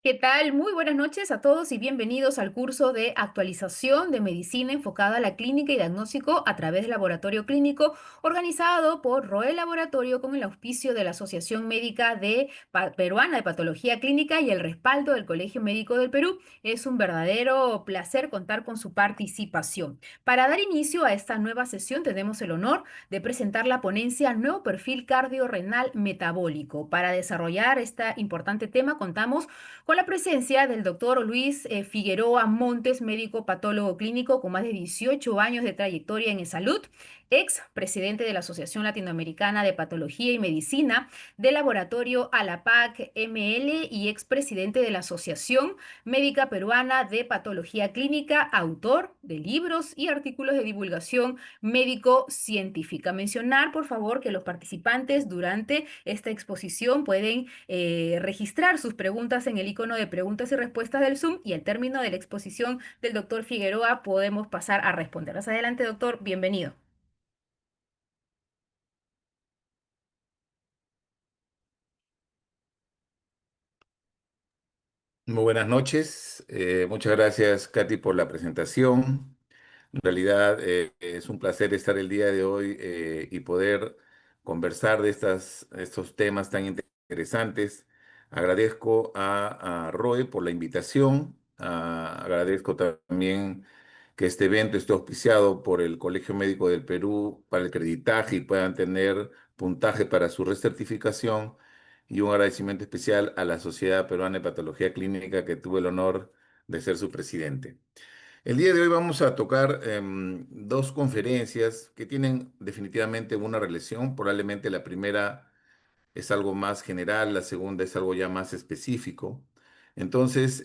¿Qué tal? Muy buenas noches a todos y bienvenidos al curso de actualización de medicina enfocada a la clínica y diagnóstico a través del laboratorio clínico organizado por ROE Laboratorio con el auspicio de la Asociación Médica Peruana de Patología Clínica y el respaldo del Colegio Médico del Perú. Es un verdadero placer contar con su participación. Para dar inicio a esta nueva sesión tenemos el honor de presentar la ponencia Nuevo Perfil Cardiorrenal Metabólico. Para desarrollar este importante tema contamos con la presencia del doctor Luis Figueroa Montes, médico patólogo clínico con más de 18 años de trayectoria en salud, ex presidente de la Asociación Latinoamericana de Patología y Medicina, del laboratorio ALAPAC ML y ex presidente de la Asociación Médica Peruana de Patología Clínica, autor de libros y artículos de divulgación médico-científica. Mencionar, por favor, que los participantes durante esta exposición pueden registrar sus preguntas en el icono de preguntas y respuestas del Zoom y al término de la exposición del doctor Figueroa podemos pasar a responder. Más adelante, doctor, bienvenido. Muy buenas noches. Muchas gracias, Katy, por la presentación. En realidad, es un placer estar el día de hoy y poder conversar de estos temas tan interesantes. Agradezco a Roy por la invitación. Agradezco también que este evento esté auspiciado por el Colegio Médico del Perú para el creditaje y puedan tener puntaje para su recertificación. Y un agradecimiento especial a la Sociedad Peruana de Patología Clínica, que tuve el honor de ser su presidente. El día de hoy vamos a tocar dos conferencias que tienen definitivamente una relación. Probablemente la primera es algo más general, la segunda es algo ya más específico. Entonces,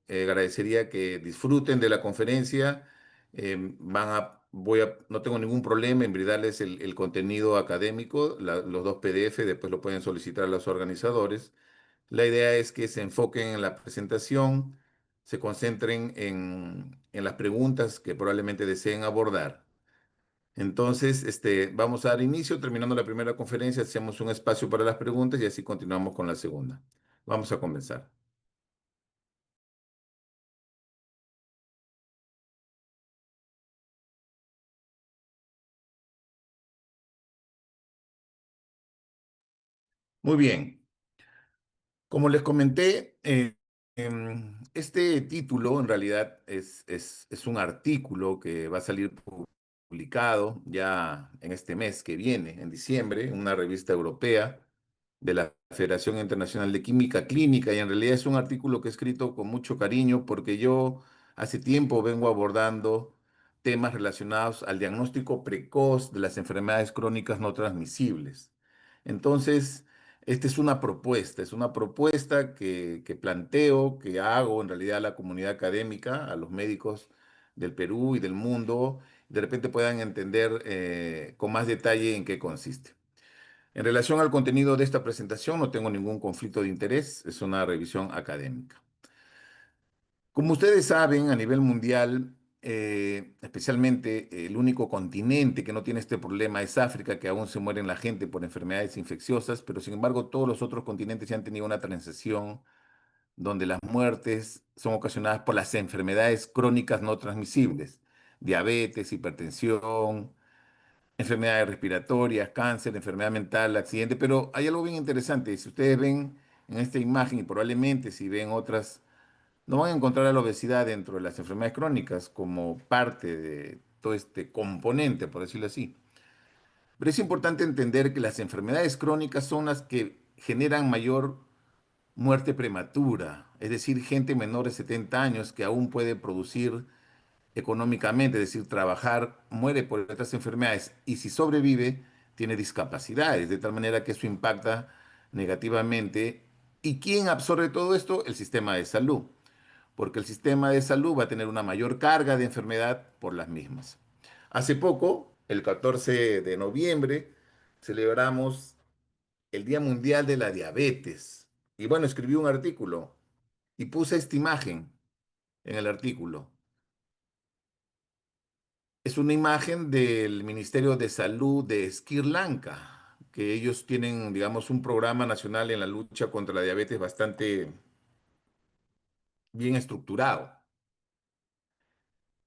agradecería que disfruten de la conferencia. No tengo ningún problema en brindarles el contenido académico, los dos PDF, después lo pueden solicitar a los organizadores. La idea es que se enfoquen en la presentación, se concentren en las preguntas que probablemente deseen abordar. Entonces, vamos a dar inicio. Terminando la primera conferencia, hacemos un espacio para las preguntas y así continuamos con la segunda. Vamos a comenzar. Muy bien. Como les comenté, este título en realidad es un artículo que va a salir publicado ya en este mes que viene, en diciembre, en una revista europea de la Federación Internacional de Química Clínica, y en realidad es un artículo que he escrito con mucho cariño porque yo hace tiempo vengo abordando temas relacionados al diagnóstico precoz de las enfermedades crónicas no transmisibles. Entonces, esta es una propuesta que planteo, que hago en realidad a la comunidad académica, a los médicos del Perú y del mundo, de repente puedan entender con más detalle en qué consiste. En relación al contenido de esta presentación, no tengo ningún conflicto de interés, es una revisión académica. Como ustedes saben, a nivel mundial, especialmente el único continente que no tiene este problema es África, que aún se mueren la gente por enfermedades infecciosas, pero sin embargo todos los otros continentes ya han tenido una transición donde las muertes son ocasionadas por las enfermedades crónicas no transmisibles, diabetes, hipertensión, enfermedades respiratorias, cáncer, enfermedad mental, accidente, pero hay algo bien interesante. Si ustedes ven en esta imagen y probablemente si ven otras, no van a encontrar a la obesidad dentro de las enfermedades crónicas como parte de todo este componente, por decirlo así. Pero es importante entender que las enfermedades crónicas son las que generan mayor muerte prematura, es decir, gente menor de 70 años que aún puede producir económicamente, es decir, trabajar, muere por estas enfermedades y si sobrevive, tiene discapacidades, de tal manera que eso impacta negativamente. ¿Y quién absorbe todo esto? El sistema de salud, porque el sistema de salud va a tener una mayor carga de enfermedad por las mismas. Hace poco, el 14 de noviembre, celebramos el Día Mundial de la Diabetes. Y bueno, escribí un artículo y puse esta imagen en el artículo. Es una imagen del Ministerio de Salud de Sri Lanka, que ellos tienen, digamos, un programa nacional en la lucha contra la diabetes bastante bien estructurado.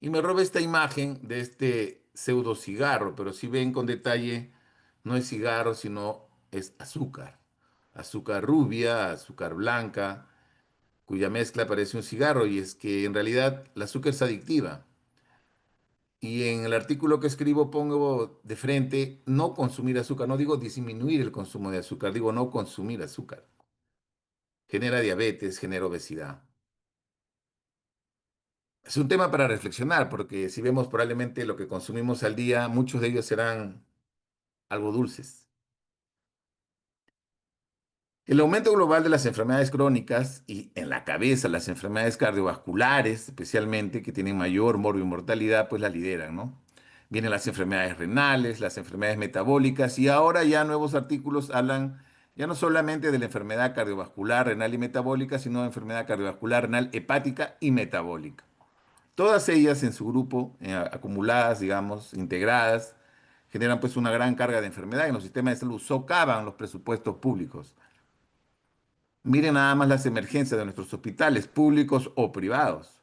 Y me roba esta imagen de este pseudo cigarro, pero si ven con detalle, no es cigarro, sino es azúcar. Azúcar rubia, azúcar blanca, cuya mezcla parece un cigarro, y es que en realidad el azúcar es adictiva. Y en el artículo que escribo pongo de frente no consumir azúcar, no digo disminuir el consumo de azúcar, digo no consumir azúcar. Genera diabetes, genera obesidad. Es un tema para reflexionar, porque si vemos probablemente lo que consumimos al día, muchos de ellos serán algo dulces. El aumento global de las enfermedades crónicas y en la cabeza las enfermedades cardiovasculares, especialmente, que tienen mayor mortalidad, pues la lideran, ¿no? Vienen las enfermedades renales, las enfermedades metabólicas y ahora ya nuevos artículos hablan ya no solamente de la enfermedad cardiovascular, renal y metabólica, sino de enfermedad cardiovascular, renal, hepática y metabólica. Todas ellas en su grupo, acumuladas, digamos, integradas, generan pues una gran carga de enfermedad en los sistemas de salud, socavan los presupuestos públicos. Miren nada más las emergencias de nuestros hospitales, públicos o privados.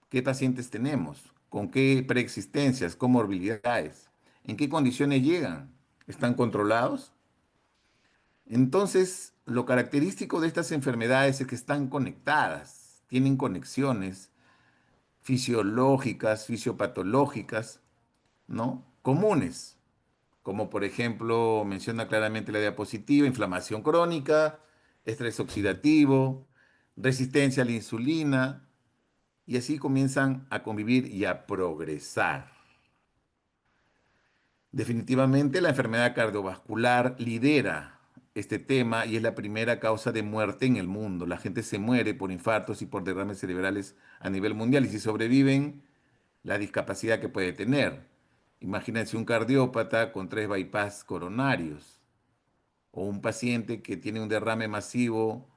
¿Qué pacientes tenemos? ¿Con qué preexistencias, comorbilidades? ¿En qué condiciones llegan? ¿Están controlados? Entonces, lo característico de estas enfermedades es que están conectadas, tienen conexiones fisiológicas, fisiopatológicas, ¿no? Comunes, como por ejemplo menciona claramente la diapositiva, inflamación crónica, estrés oxidativo, resistencia a la insulina, y así comienzan a convivir y a progresar. Definitivamente la enfermedad cardiovascular lidera este tema y es la primera causa de muerte en el mundo. La gente se muere por infartos y por derrames cerebrales a nivel mundial y si sobreviven, la discapacidad que puede tener. Imagínense un cardiópata con 3 bypass coronarios o un paciente que tiene un derrame masivo,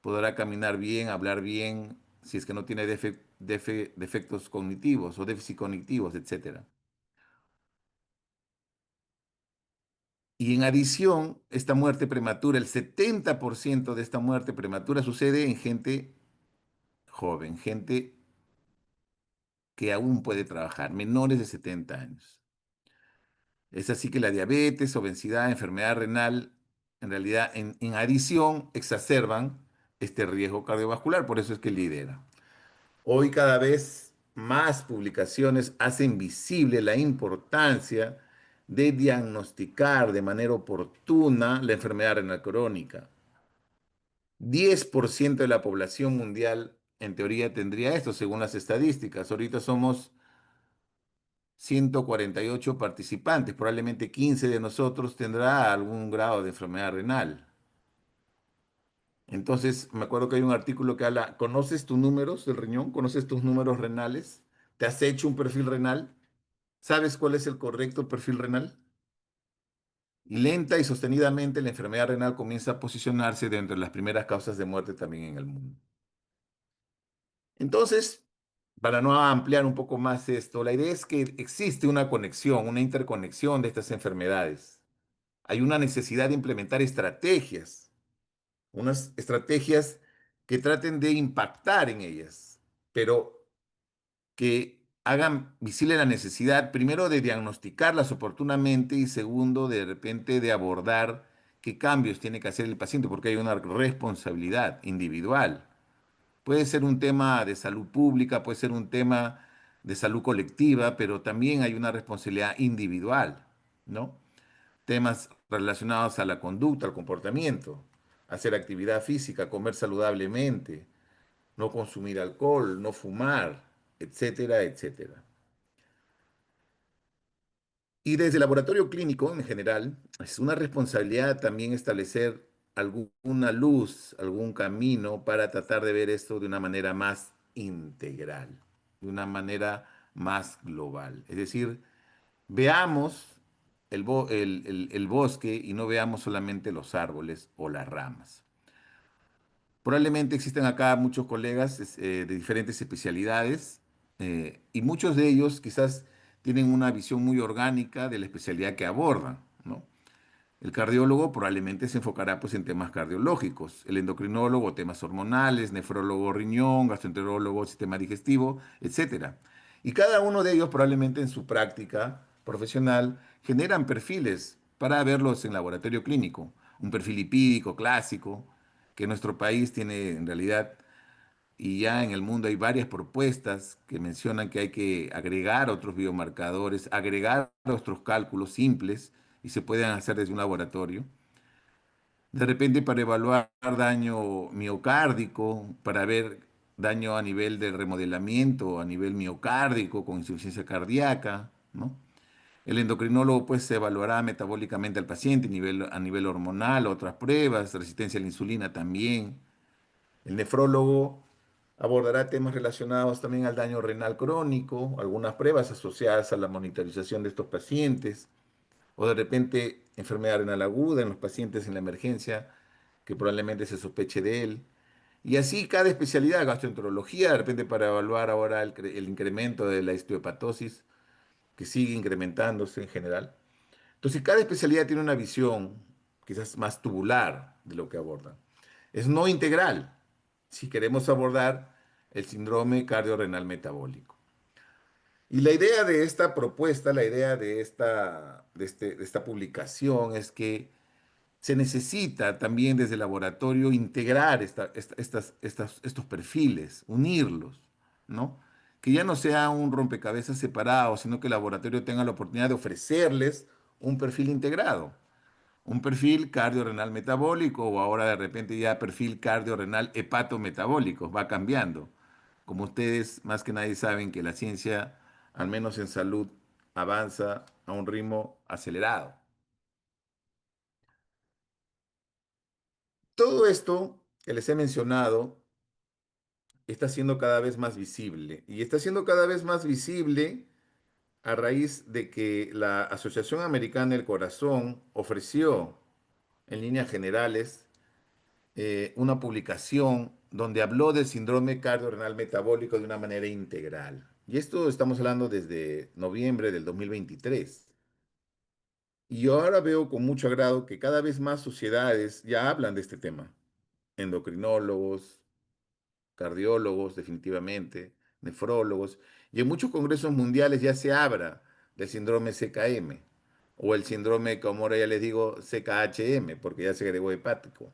podrá caminar bien, hablar bien, si es que no tiene defectos cognitivos o déficit cognitivos, etcétera. Y en adición, esta muerte prematura, el 70% de esta muerte prematura sucede en gente joven, gente que aún puede trabajar, menores de 70 años. Es así que la diabetes, obesidad, enfermedad renal, en realidad en adición exacerban este riesgo cardiovascular, por eso es que lidera. Hoy cada vez más publicaciones hacen visible la importancia de diagnosticar de manera oportuna la enfermedad renal crónica. 10% de la población mundial en teoría tendría esto, según las estadísticas. Ahorita somos 148 participantes, probablemente 15 de nosotros tendrá algún grado de enfermedad renal. Entonces, me acuerdo que hay un artículo que habla, ¿conoces tus números del riñón? ¿Conoces tus números renales? ¿Te has hecho un perfil renal? ¿Sabes cuál es el correcto perfil renal? Y lenta y sostenidamente la enfermedad renal comienza a posicionarse dentro de las primeras causas de muerte también en el mundo. Entonces, para no ampliar un poco más esto, la idea es que existe una conexión, una interconexión de estas enfermedades. Hay una necesidad de implementar estrategias, unas estrategias que traten de impactar en ellas, pero que hagan visible la necesidad, primero, de diagnosticarlas oportunamente y segundo, de repente, de abordar qué cambios tiene que hacer el paciente, porque hay una responsabilidad individual. Puede ser un tema de salud pública, puede ser un tema de salud colectiva, pero también hay una responsabilidad individual, ¿no? Temas relacionados a la conducta, al comportamiento, hacer actividad física, comer saludablemente, no consumir alcohol, no fumar, etcétera, etcétera. Y desde el laboratorio clínico en general, es una responsabilidad también establecer alguna luz, algún camino para tratar de ver esto de una manera más integral, de una manera más global. Es decir, veamos el bosque y no veamos solamente los árboles o las ramas. Probablemente existen acá muchos colegas de diferentes especialidades y muchos de ellos quizás tienen una visión muy orgánica de la especialidad que abordan, ¿no? El cardiólogo probablemente se enfocará pues en temas cardiológicos, el endocrinólogo temas hormonales, nefrólogo riñón, gastroenterólogo sistema digestivo, etcétera. Y cada uno de ellos probablemente en su práctica profesional generan perfiles para verlos en laboratorio clínico, un perfil lipídico clásico que nuestro país tiene en realidad y ya en el mundo hay varias propuestas que mencionan que hay que agregar otros biomarcadores, agregar otros cálculos simples y se pueden hacer desde un laboratorio. De repente para evaluar daño miocárdico, para ver daño a nivel de remodelamiento, a nivel miocárdico con insuficiencia cardíaca, ¿no? El endocrinólogo pues se evaluará metabólicamente al paciente a nivel hormonal, otras pruebas, resistencia a la insulina también. El nefrólogo abordará temas relacionados también al daño renal crónico, algunas pruebas asociadas a la monitorización de estos pacientes, o de repente enfermedad renal aguda en los pacientes en la emergencia, que probablemente se sospeche de él. Y así cada especialidad, gastroenterología, de repente para evaluar ahora el incremento de la esteatohepatosis, que sigue incrementándose en general. Entonces, cada especialidad tiene una visión quizás más tubular de lo que aborda. Es no integral si queremos abordar el síndrome cardiorrenal metabólico. Y la idea de esta propuesta, la idea de esta publicación es que se necesita también desde el laboratorio integrar estos perfiles, unirlos, ¿no? Que ya no sea un rompecabezas separado, sino que el laboratorio tenga la oportunidad de ofrecerles un perfil integrado, un perfil cardiorrenal metabólico o ahora de repente ya perfil cardiorrenal hepatometabólico, va cambiando. Como ustedes más que nadie saben que la ciencia, al menos en salud, avanza a un ritmo acelerado. Todo esto que les he mencionado está siendo cada vez más visible y está siendo cada vez más visible a raíz de que la Asociación Americana del Corazón ofreció en líneas generales una publicación donde habló del síndrome cardiorrenal metabólico de una manera integral. Y esto estamos hablando desde noviembre del 2023. Y yo ahora veo con mucho agrado que cada vez más sociedades ya hablan de este tema. Endocrinólogos, cardiólogos, definitivamente, nefrólogos, y en muchos congresos mundiales ya se habla del síndrome CKM o el síndrome, como ahora ya les digo, CKHM, porque ya se agregó hepático.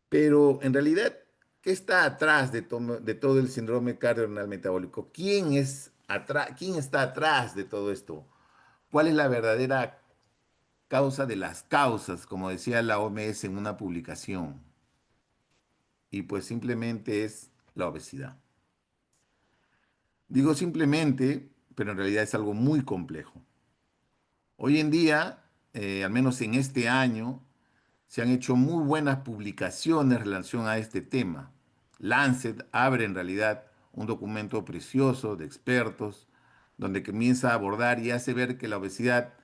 Pero en realidad, ¿qué está atrás de todo el síndrome cardiorrenal metabólico? ¿Quién está atrás de todo esto? ¿Cuál es la verdadera causa de las causas, como decía la OMS en una publicación? Y pues simplemente es la obesidad. Digo simplemente, pero en realidad es algo muy complejo. Hoy en día, al menos en este año, se han hecho muy buenas publicaciones en relación a este tema. Lancet abre en realidad un documento precioso de expertos donde comienza a abordar y hace ver que la obesidad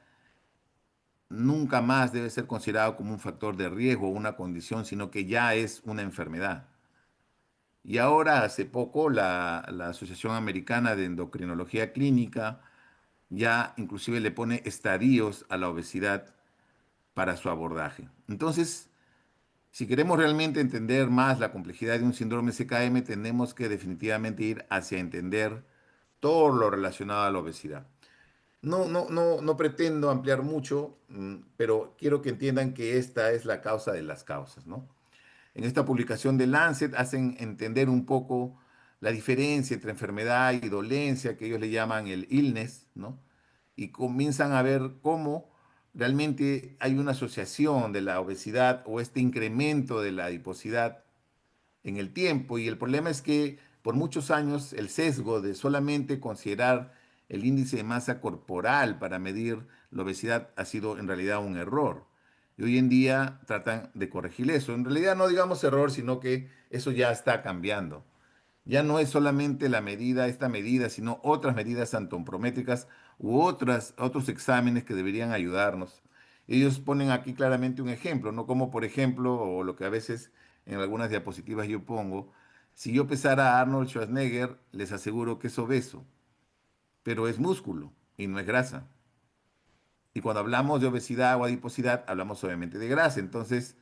nunca más debe ser considerado como un factor de riesgo o una condición, sino que ya es una enfermedad. Y ahora, hace poco, la Asociación Americana de Endocrinología Clínica ya inclusive le pone estadios a la obesidad para su abordaje. Entonces, si queremos realmente entender más la complejidad de un síndrome CKM, tenemos que definitivamente ir hacia entender todo lo relacionado a la obesidad. No pretendo ampliar mucho, pero quiero que entiendan que esta es la causa de las causas, ¿no? En esta publicación de Lancet hacen entender un poco la diferencia entre enfermedad y dolencia, que ellos le llaman el illness, ¿no? Y comienzan a ver cómo realmente hay una asociación de la obesidad o este incremento de la adiposidad en el tiempo. Y el problema es que por muchos años el sesgo de solamente considerar el índice de masa corporal para medir la obesidad ha sido en realidad un error. Y hoy en día tratan de corregir eso. En realidad no digamos error, sino que eso ya está cambiando. Ya no es solamente esta medida, sino otras medidas antropométricas u otros exámenes que deberían ayudarnos. Ellos ponen aquí claramente un ejemplo, ¿no? Como por ejemplo, o lo que a veces en algunas diapositivas yo pongo, si yo pesara a Arnold Schwarzenegger, les aseguro que es obeso, pero es músculo y no es grasa. Y cuando hablamos de obesidad o adiposidad, hablamos obviamente de grasa. Entonces,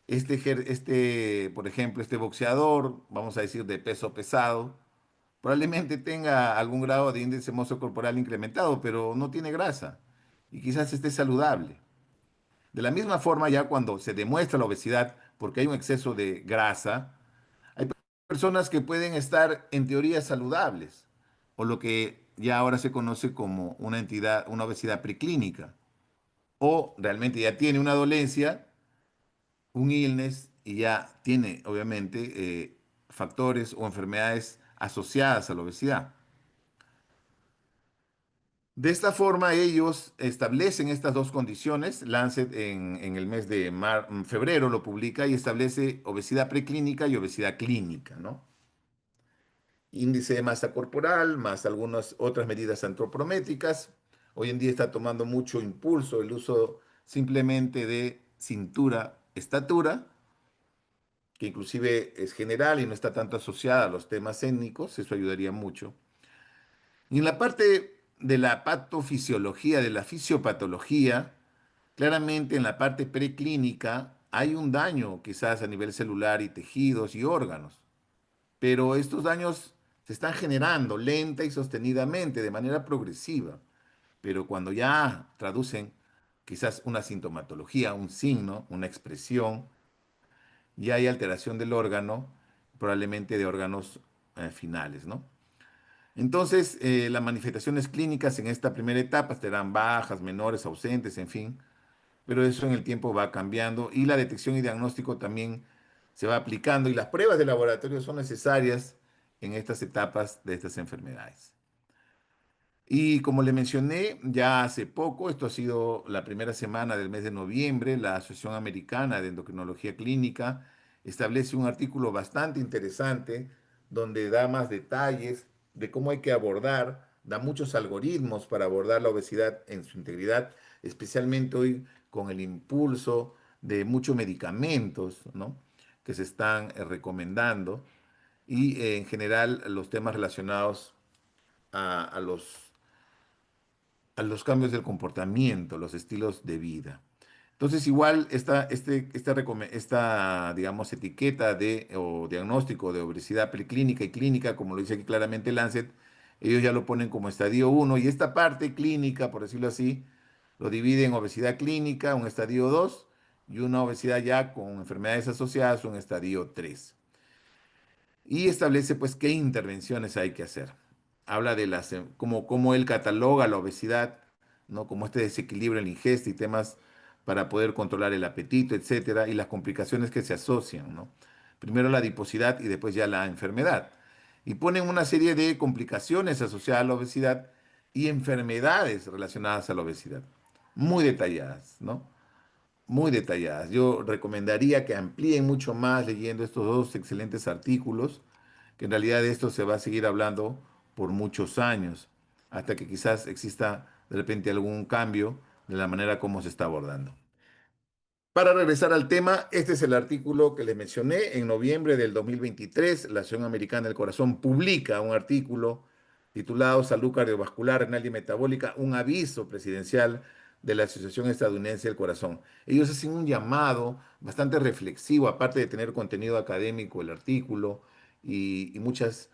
por ejemplo, este boxeador, vamos a decir de peso pesado, probablemente tenga algún grado de índice masa corporal incrementado, pero no tiene grasa y quizás esté saludable. De la misma forma, ya cuando se demuestra la obesidad porque hay un exceso de grasa, hay personas que pueden estar en teoría saludables, o lo que ya ahora se conoce como una obesidad preclínica, o realmente ya tiene una dolencia, un illness, y ya tiene obviamente factores o enfermedades asociadas a la obesidad. De esta forma, ellos establecen estas dos condiciones. Lancet en el mes de febrero lo publica y establece obesidad preclínica y obesidad clínica, ¿no? Índice de masa corporal, más algunas otras medidas antropométricas. Hoy en día está tomando mucho impulso el uso simplemente de cintura, estatura, que inclusive es general y no está tanto asociada a los temas étnicos. Eso ayudaría mucho. Y en la parte de la patofisiología, de la fisiopatología, claramente en la parte preclínica hay un daño quizás a nivel celular y tejidos y órganos, pero estos daños se están generando lenta y sostenidamente, de manera progresiva, pero cuando ya traducen quizás una sintomatología, un signo, una expresión, ya hay alteración del órgano, probablemente de órganos finales, ¿no? Entonces, las manifestaciones clínicas en esta primera etapa serán bajas, menores, ausentes, en fin, pero eso en el tiempo va cambiando y la detección y diagnóstico también se va aplicando y las pruebas de laboratorio son necesarias en estas etapas de estas enfermedades. Y como le mencioné ya hace poco, esto ha sido la primera semana del mes de noviembre, la Asociación Americana de Endocrinología Clínica establece un artículo bastante interesante donde da más detalles de cómo hay que abordar, da muchos algoritmos para abordar la obesidad en su integridad, especialmente hoy con el impulso de muchos medicamentos, ¿no?, que se están recomendando y en general los temas relacionados a, a los a los cambios del comportamiento, los estilos de vida. Entonces, igual esta, digamos, etiqueta de o diagnóstico de obesidad preclínica y clínica, como lo dice aquí claramente Lancet, ellos ya lo ponen como estadio uno y esta parte clínica, por decirlo así, lo divide en obesidad clínica, un estadio 2 y una obesidad ya con enfermedades asociadas, un estadio 3 y establece pues qué intervenciones hay que hacer. Habla de cómo él cataloga la obesidad, ¿no? Como este desequilibrio en la ingesta y temas para poder controlar el apetito, etcétera, y las complicaciones que se asocian, ¿no? Primero la adiposidad y después ya la enfermedad. Y ponen una serie de complicaciones asociadas a la obesidad y enfermedades relacionadas a la obesidad, muy detalladas, ¿no? Muy detalladas. Yo recomendaría que amplíen mucho más leyendo estos dos excelentes artículos, que en realidad de esto se va a seguir hablando por muchos años, hasta que quizás exista de repente algún cambio de la manera como se está abordando. Para regresar al tema, este es el artículo que les mencioné. En noviembre del 2023, la Asociación Americana del Corazón publica un artículo titulado Salud Cardiovascular, Renal y Metabólica, un aviso presidencial de la Asociación Estadounidense del Corazón. Ellos hacen un llamado bastante reflexivo, aparte de tener contenido académico, el artículo y muchas,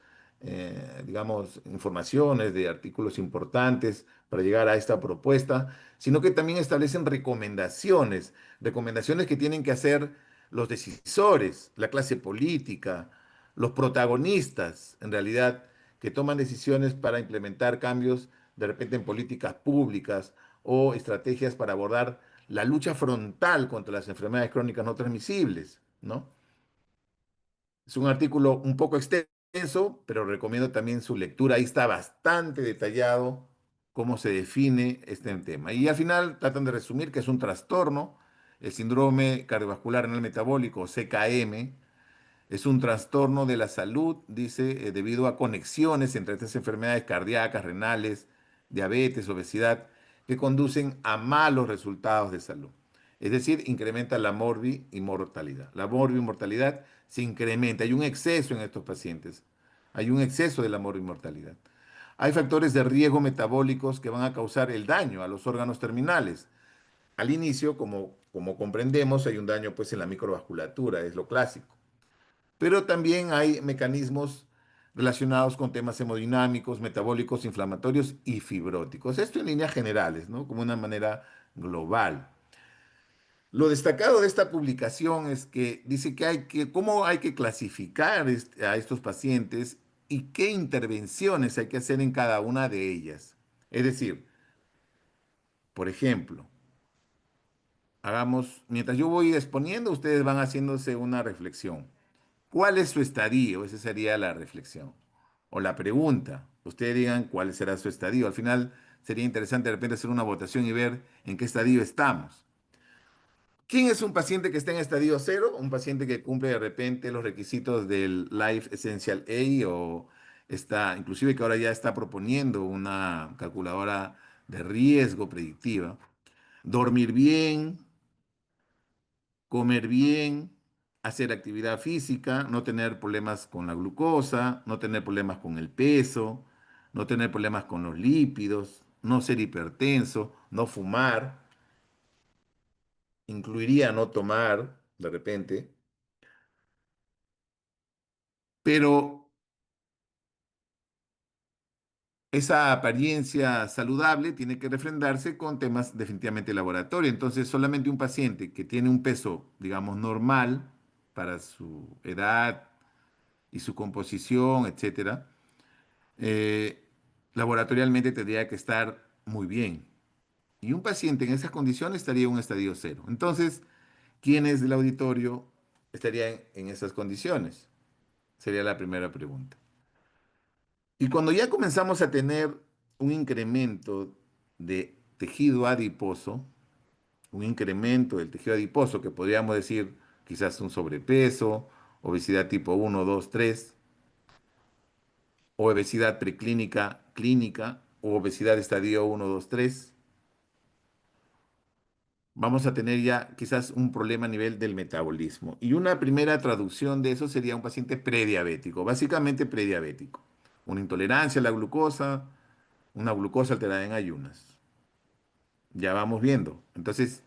digamos, informaciones de artículos importantes para llegar a esta propuesta, sino que también establecen recomendaciones que tienen que hacer los decisores, la clase política, los protagonistas, en realidad, que toman decisiones para implementar cambios de repente en políticas públicas o estrategias para abordar la lucha frontal contra las enfermedades crónicas no transmisibles, ¿no? Es un artículo un poco extenso, pero recomiendo también su lectura. Ahí está bastante detallado cómo se define este tema. Y al final tratan de resumir que es un trastorno, el síndrome cardiovascular renal metabólico, CKM, es un trastorno de la salud, dice, debido a conexiones entre estas enfermedades cardíacas, renales, diabetes, obesidad, que conducen a malos resultados de salud. Es decir, incrementa la morbi y mortalidad. La morbi y mortalidad se incrementa. Hay un exceso en estos pacientes. Hay un exceso de la morbi y mortalidad. Hay factores de riesgo metabólicos que van a causar el daño a los órganos terminales. Al inicio, como comprendemos, hay un daño pues en la microvasculatura, es lo clásico. Pero también hay mecanismos relacionados con temas hemodinámicos, metabólicos, inflamatorios y fibróticos. Esto en líneas generales, ¿no? Como una manera global. Lo destacado de esta publicación es que dice que cómo hay que clasificar a estos pacientes y qué intervenciones hay que hacer en cada una de ellas. Es decir, por ejemplo, mientras yo voy exponiendo, ustedes van haciéndose una reflexión. ¿Cuál es su estadio? Esa sería la reflexión. O la pregunta. Ustedes digan cuál será su estadio. Al final sería interesante de repente hacer una votación y ver en qué estadio estamos. ¿Quién es un paciente que está en estadio cero? Un paciente que cumple de repente los requisitos del Life Essential A o está, inclusive que ahora ya está proponiendo una calculadora de riesgo predictiva. Dormir bien, comer bien, hacer actividad física, no tener problemas con la glucosa, no tener problemas con el peso, no tener problemas con los lípidos, no ser hipertenso, no fumar, incluiría no tomar de repente, pero esa apariencia saludable tiene que refrendarse con temas definitivamente de laboratorio. Entonces, solamente un paciente que tiene un peso, digamos, normal para su edad y su composición, etcétera, eh, laboratorialmente tendría que estar muy bien. Y un paciente en esas condiciones estaría en un estadio cero. Entonces, ¿quiénes del auditorio estarían en esas condiciones? Sería la primera pregunta. Y cuando ya comenzamos a tener un incremento de tejido adiposo, un incremento del tejido adiposo que podríamos decir quizás un sobrepeso, obesidad tipo 1, 2, 3, o obesidad preclínica, clínica, o obesidad estadio 1, 2, 3, vamos a tener ya quizás un problema a nivel del metabolismo. Y una primera traducción de eso sería un paciente prediabético, básicamente prediabético. Una intolerancia a la glucosa, una glucosa alterada en ayunas. Ya vamos viendo. Entonces,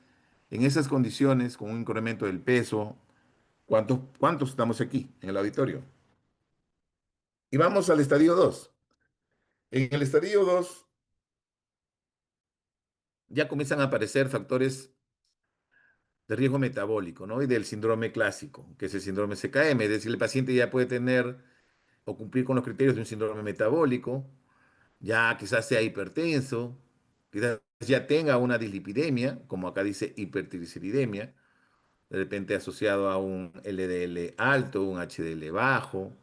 en esas condiciones, con un incremento del peso, ¿cuántos estamos aquí en el auditorio? Y vamos al estadio 2. En el estadio 2 ya comienzan a aparecer factores de riesgo metabólico, ¿no? Y del síndrome clásico, que es el síndrome CKM, es decir, el paciente ya puede tener o cumplir con los criterios de un síndrome metabólico, ya quizás sea hipertenso, quizás ya tenga una dislipidemia, como acá dice hipertrigliceridemia, de repente asociado a un LDL alto, un HDL bajo,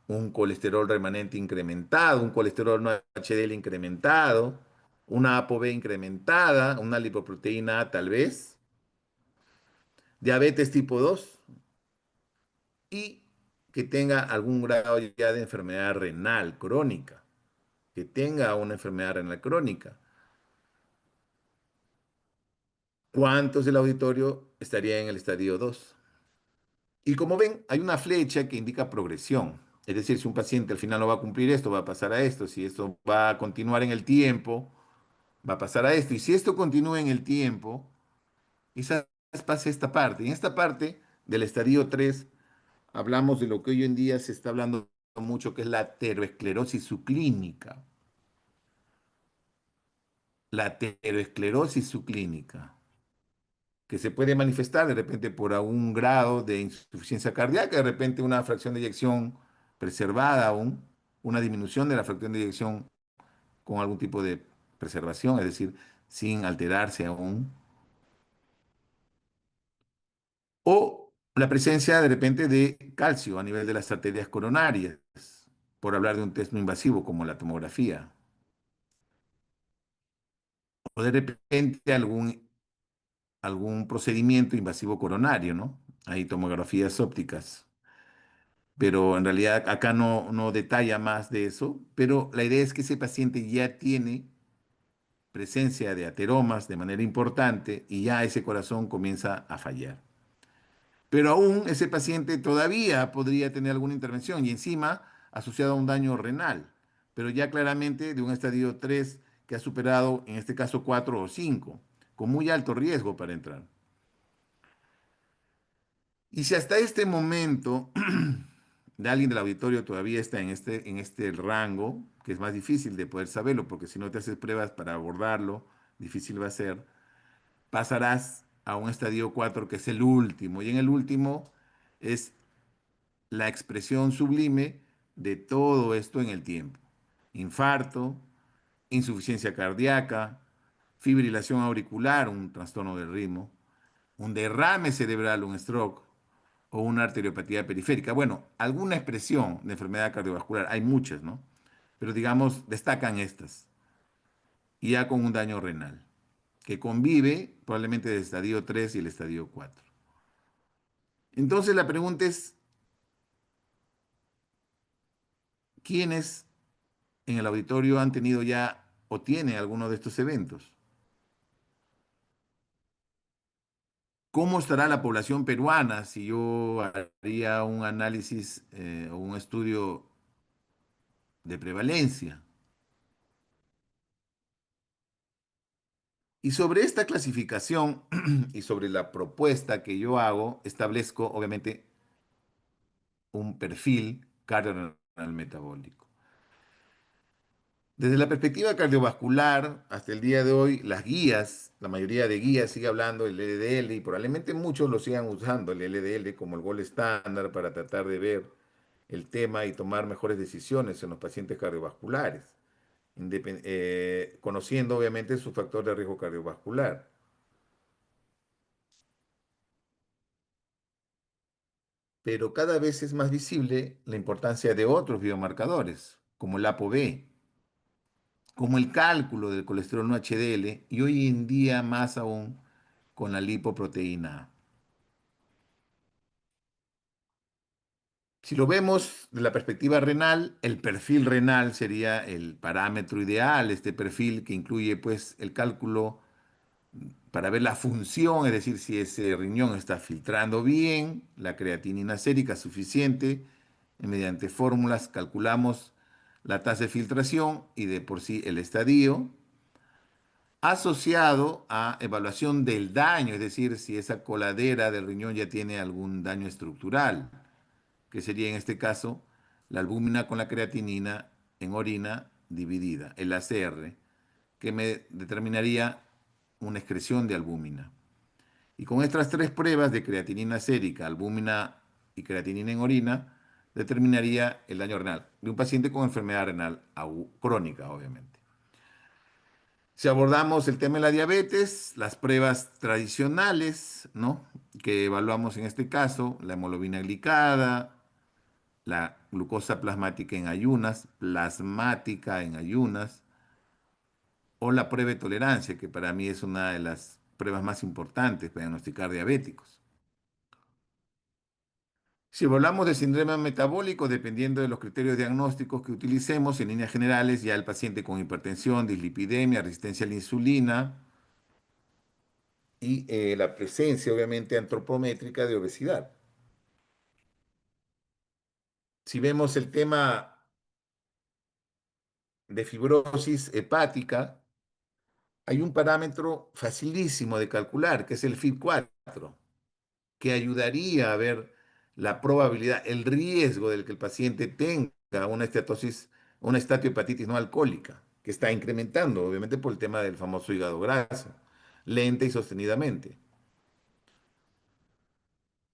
un colesterol remanente incrementado, un colesterol no HDL incrementado, una ApoB incrementada, una lipoproteína A tal vez, diabetes tipo 2 y que tenga algún grado ya de enfermedad renal crónica, que tenga una enfermedad renal crónica. ¿Cuántos del auditorio estaría en el estadio 2? Y como ven, hay una flecha que indica progresión. Es decir, si un paciente al final no va a cumplir esto, va a pasar a esto. Si esto va a continuar en el tiempo, va a pasar a esto. Y si esto continúa en el tiempo, quizás pase esta parte. Y en esta parte del estadio 3 hablamos de lo que hoy en día se está hablando mucho, que es la aterosclerosis subclínica. La aterosclerosis subclínica, que se puede manifestar de repente por algún grado de insuficiencia cardíaca, de repente una fracción de eyección preservada aún, una disminución de la fracción de eyección con algún tipo de preservación, es decir, sin alterarse aún, o la presencia de repente de calcio a nivel de las arterias coronarias, por hablar de un test no invasivo como la tomografía, o de repente algún procedimiento invasivo coronario, ¿no? Hay tomografías ópticas, pero en realidad acá no detalla más de eso, pero la idea es que ese paciente ya tiene presencia de ateromas de manera importante y ya ese corazón comienza a fallar. Pero aún ese paciente todavía podría tener alguna intervención y encima asociado a un daño renal. pero ya claramente de un estadio 3 que ha superado, en este caso, 4 o 5, con muy alto riesgo para entrar. Y si hasta este momento de alguien del auditorio todavía está en este rango, que es más difícil de poder saberlo, porque si no te haces pruebas para abordarlo, difícil va a ser, pasarás a un estadio 4 que es el último. Y en el último es la expresión sublime de todo esto en el tiempo. Infarto, insuficiencia cardíaca, fibrilación auricular, un trastorno del ritmo, un derrame cerebral, un stroke, o una arteriopatía periférica. Bueno, alguna expresión de enfermedad cardiovascular, hay muchas, ¿no? Pero digamos, destacan estas, y ya con un daño renal, que convive probablemente el estadio 3 y el estadio 4. Entonces la pregunta es, ¿quiénes en el auditorio han tenido ya o tienen alguno de estos eventos? ¿Cómo estará la población peruana si yo haría un análisis o un estudio de prevalencia? Y sobre esta clasificación y sobre la propuesta que yo hago, establezco obviamente un perfil cardiorrenal metabólico. Desde la perspectiva cardiovascular, hasta el día de hoy, las guías, la mayoría de guías sigue hablando del LDL y probablemente muchos lo sigan usando el LDL como el gol estándar para tratar de ver el tema y tomar mejores decisiones en los pacientes cardiovasculares, conociendo obviamente su factor de riesgo cardiovascular. Pero cada vez es más visible la importancia de otros biomarcadores, como el ApoB, como el cálculo del colesterol no HDL y hoy en día más aún con la lipoproteína A. Si lo vemos de la perspectiva renal, el perfil renal sería el parámetro ideal, este perfil que incluye pues el cálculo para ver la función, es decir, si ese riñón está filtrando bien, la creatinina sérica suficiente, y mediante fórmulas calculamos la tasa de filtración y de por sí el estadio, asociado a evaluación del daño, es decir, si esa coladera del riñón ya tiene algún daño estructural, que sería en este caso la albúmina con la creatinina en orina dividida, el ACR, que me determinaría una excreción de albúmina. Y con estas tres pruebas de creatinina sérica, albúmina y creatinina en orina, determinaría el daño renal de un paciente con enfermedad renal crónica, obviamente. Si abordamos el tema de la diabetes, las pruebas tradicionales, ¿no? Que evaluamos en este caso, la hemoglobina glicada, la glucosa plasmática en ayunas, plasmática en ayunas, o la prueba de tolerancia, que para mí es una de las pruebas más importantes para diagnosticar diabéticos. Si hablamos de síndrome metabólico, dependiendo de los criterios diagnósticos que utilicemos, en líneas generales, ya el paciente con hipertensión, dislipidemia, resistencia a la insulina y la presencia, obviamente, antropométrica de obesidad. Si vemos el tema de fibrosis hepática, hay un parámetro facilísimo de calcular, que es el FIB4, que ayudaría a ver la probabilidad, el riesgo del que el paciente tenga una estatosis, una esteatohepatitis no alcohólica, que está incrementando, obviamente por el tema del famoso hígado graso, lenta y sostenidamente.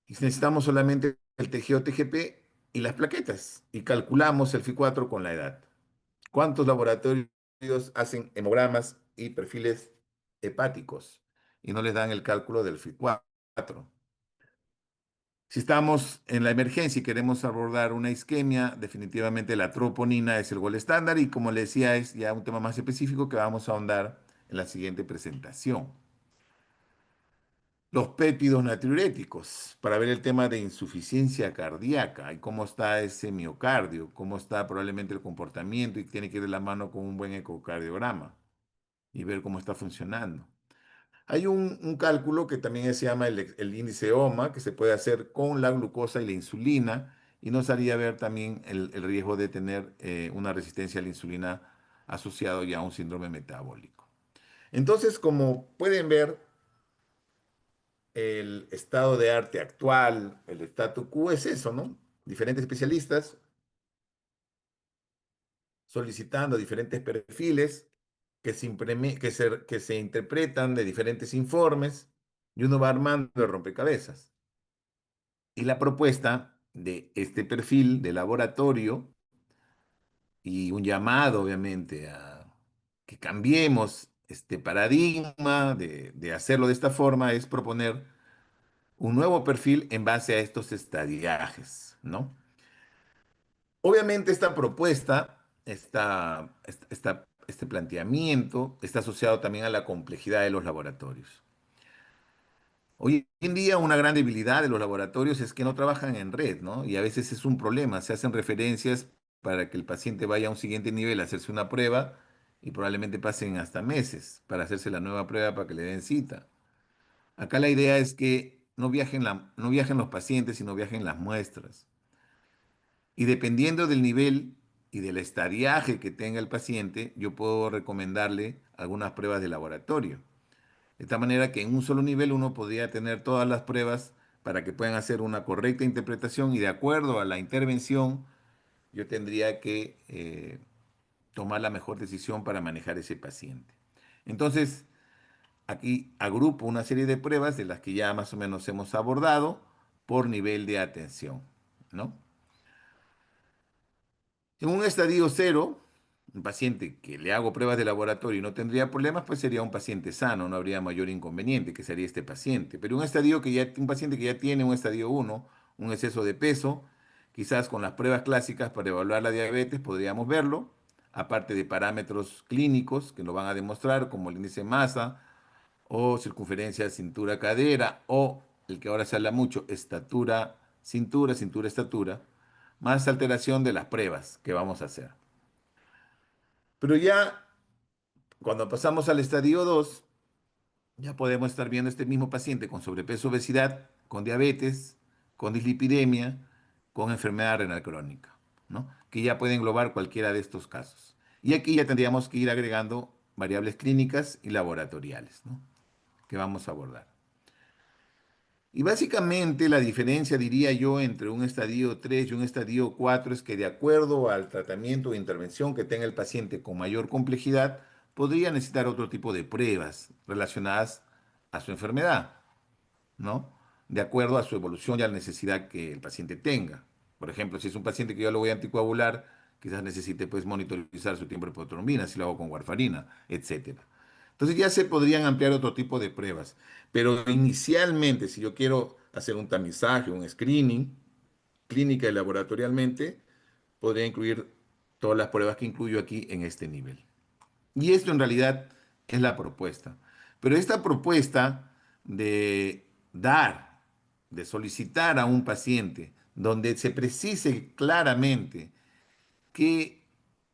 Y necesitamos solamente el tejido TGP y las plaquetas, y calculamos el FI4 con la edad. ¿Cuántos laboratorios hacen hemogramas y perfiles hepáticos y no les dan el cálculo del FI4? Si estamos en la emergencia y queremos abordar una isquemia, definitivamente la troponina es el gol estándar y como le decía es ya un tema más específico que vamos a ahondar en la siguiente presentación. Los péptidos natriuréticos para ver el tema de insuficiencia cardíaca y cómo está ese miocardio, cómo está probablemente el comportamiento y tiene que ir de la mano con un buen ecocardiograma y ver cómo está funcionando. Hay un cálculo que también se llama el índice OMA, que se puede hacer con la glucosa y la insulina, y nos haría ver también el riesgo de tener una resistencia a la insulina asociado ya a un síndrome metabólico. Entonces, como pueden ver, el estado de arte actual, el statu quo es eso, ¿no? Diferentes especialistas solicitando diferentes perfiles que se interpretan de diferentes informes y uno va armando el rompecabezas. Y la propuesta de este perfil de laboratorio y un llamado, obviamente, a que cambiemos este paradigma de hacerlo de esta forma es proponer un nuevo perfil en base a estos estadiajes, ¿no? Obviamente esta propuesta, este planteamiento está asociado también a la complejidad de los laboratorios. Hoy en día una gran debilidad de los laboratorios es que no trabajan en red, ¿no? Y a veces es un problema, se hacen referencias para que el paciente vaya a un siguiente nivel a hacerse una prueba y probablemente pasen hasta meses para hacerse la nueva prueba para que le den cita. Acá la idea es que no viajen los pacientes, sino viajen las muestras. Y dependiendo del nivel y del estadiaje que tenga el paciente, yo puedo recomendarle algunas pruebas de laboratorio. De tal manera que en un solo nivel uno podría tener todas las pruebas para que puedan hacer una correcta interpretación y de acuerdo a la intervención, yo tendría que tomar la mejor decisión para manejar ese paciente. Entonces, aquí agrupo una serie de pruebas de las que ya más o menos hemos abordado por nivel de atención, ¿no? En un estadio cero, un paciente que le hago pruebas de laboratorio y no tendría problemas, pues sería un paciente sano, no habría mayor inconveniente, que sería este paciente. Pero un paciente que ya tiene un estadio uno, un exceso de peso, quizás con las pruebas clásicas para evaluar la diabetes podríamos verlo, aparte de parámetros clínicos que lo van a demostrar, como el índice de masa o circunferencia cintura-cadera, o el que ahora se habla mucho, estatura-cintura, cintura-estatura, más alteración de las pruebas que vamos a hacer. Pero ya cuando pasamos al estadio 2 ya podemos estar viendo este mismo paciente con sobrepeso, obesidad, con diabetes, con dislipidemia, con enfermedad renal crónica, ¿no? Que ya puede englobar cualquiera de estos casos. Y aquí ya tendríamos que ir agregando variables clínicas y laboratoriales, ¿no? Que vamos a abordar. Y básicamente la diferencia, diría yo, entre un estadio 3 y un estadio 4 es que de acuerdo al tratamiento o intervención que tenga el paciente con mayor complejidad, podría necesitar otro tipo de pruebas relacionadas a su enfermedad, ¿no? De acuerdo a su evolución y a la necesidad que el paciente tenga. Por ejemplo, si es un paciente que yo lo voy a anticoagular, quizás necesite pues monitorizar su tiempo de protrombina, si lo hago con warfarina, etcétera. Entonces ya se podrían ampliar otro tipo de pruebas. Pero inicialmente, si yo quiero hacer un tamizaje, un screening, clínica y laboratorialmente, podría incluir todas las pruebas que incluyo aquí en este nivel. Y esto en realidad es la propuesta. Pero esta propuesta de dar, de solicitar a un paciente, donde se precise claramente qué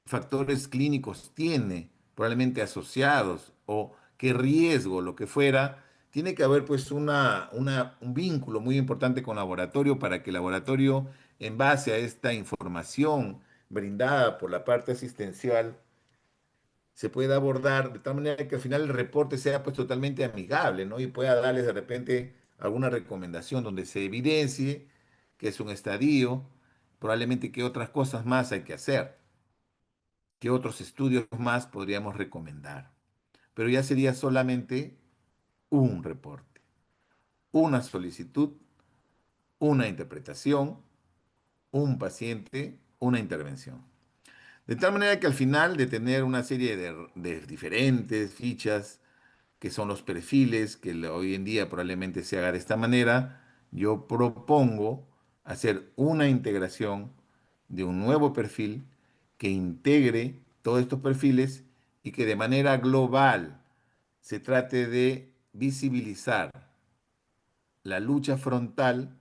factores clínicos tiene, probablemente asociados, o qué riesgo, lo que fuera, tiene que haber pues un vínculo muy importante con laboratorio para que el laboratorio, en base a esta información brindada por la parte asistencial, se pueda abordar de tal manera que al final el reporte sea pues totalmente amigable, ¿no? Y pueda darles de repente alguna recomendación donde se evidencie que es un estadio, probablemente qué otras cosas más hay que hacer, qué otros estudios más podríamos recomendar. Pero ya sería solamente un reporte, una solicitud, una interpretación, un paciente, una intervención. De tal manera que al final de tener una serie de diferentes fichas, que son los perfiles, hoy en día probablemente se haga de esta manera, yo propongo hacer una integración de un nuevo perfil que integre todos estos perfiles y que de manera global se trate de visibilizar la lucha frontal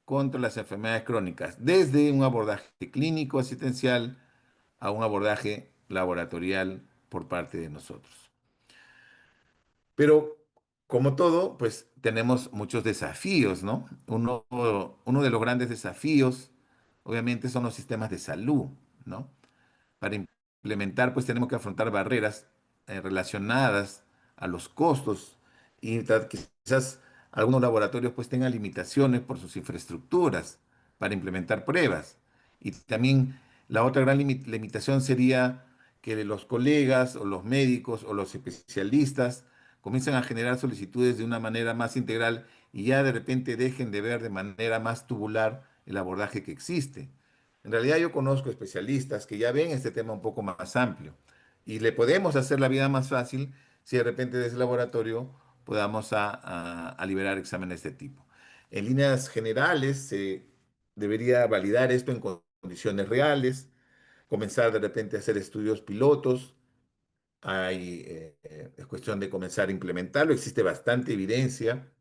contra las enfermedades crónicas, desde un abordaje clínico asistencial a un abordaje laboratorial por parte de nosotros. Pero como todo, pues tenemos muchos desafíos, ¿no? Uno de los grandes desafíos obviamente son los sistemas de salud, ¿no? Para implementar, pues tenemos que afrontar barreras relacionadas a los costos y quizás algunos laboratorios pues tengan limitaciones por sus infraestructuras para implementar pruebas. Y también la otra gran limitación sería que los colegas o los médicos o los especialistas comiencen a generar solicitudes de una manera más integral y ya de repente dejen de ver de manera más tubular el abordaje que existe. En realidad yo conozco especialistas que ya ven este tema un poco más amplio y le podemos hacer la vida más fácil si de repente desde el laboratorio podamos a liberar exámenes de este tipo. En líneas generales se debería validar esto en condiciones reales, comenzar de repente a hacer estudios pilotos. Es cuestión de comenzar a implementarlo, existe bastante evidencia,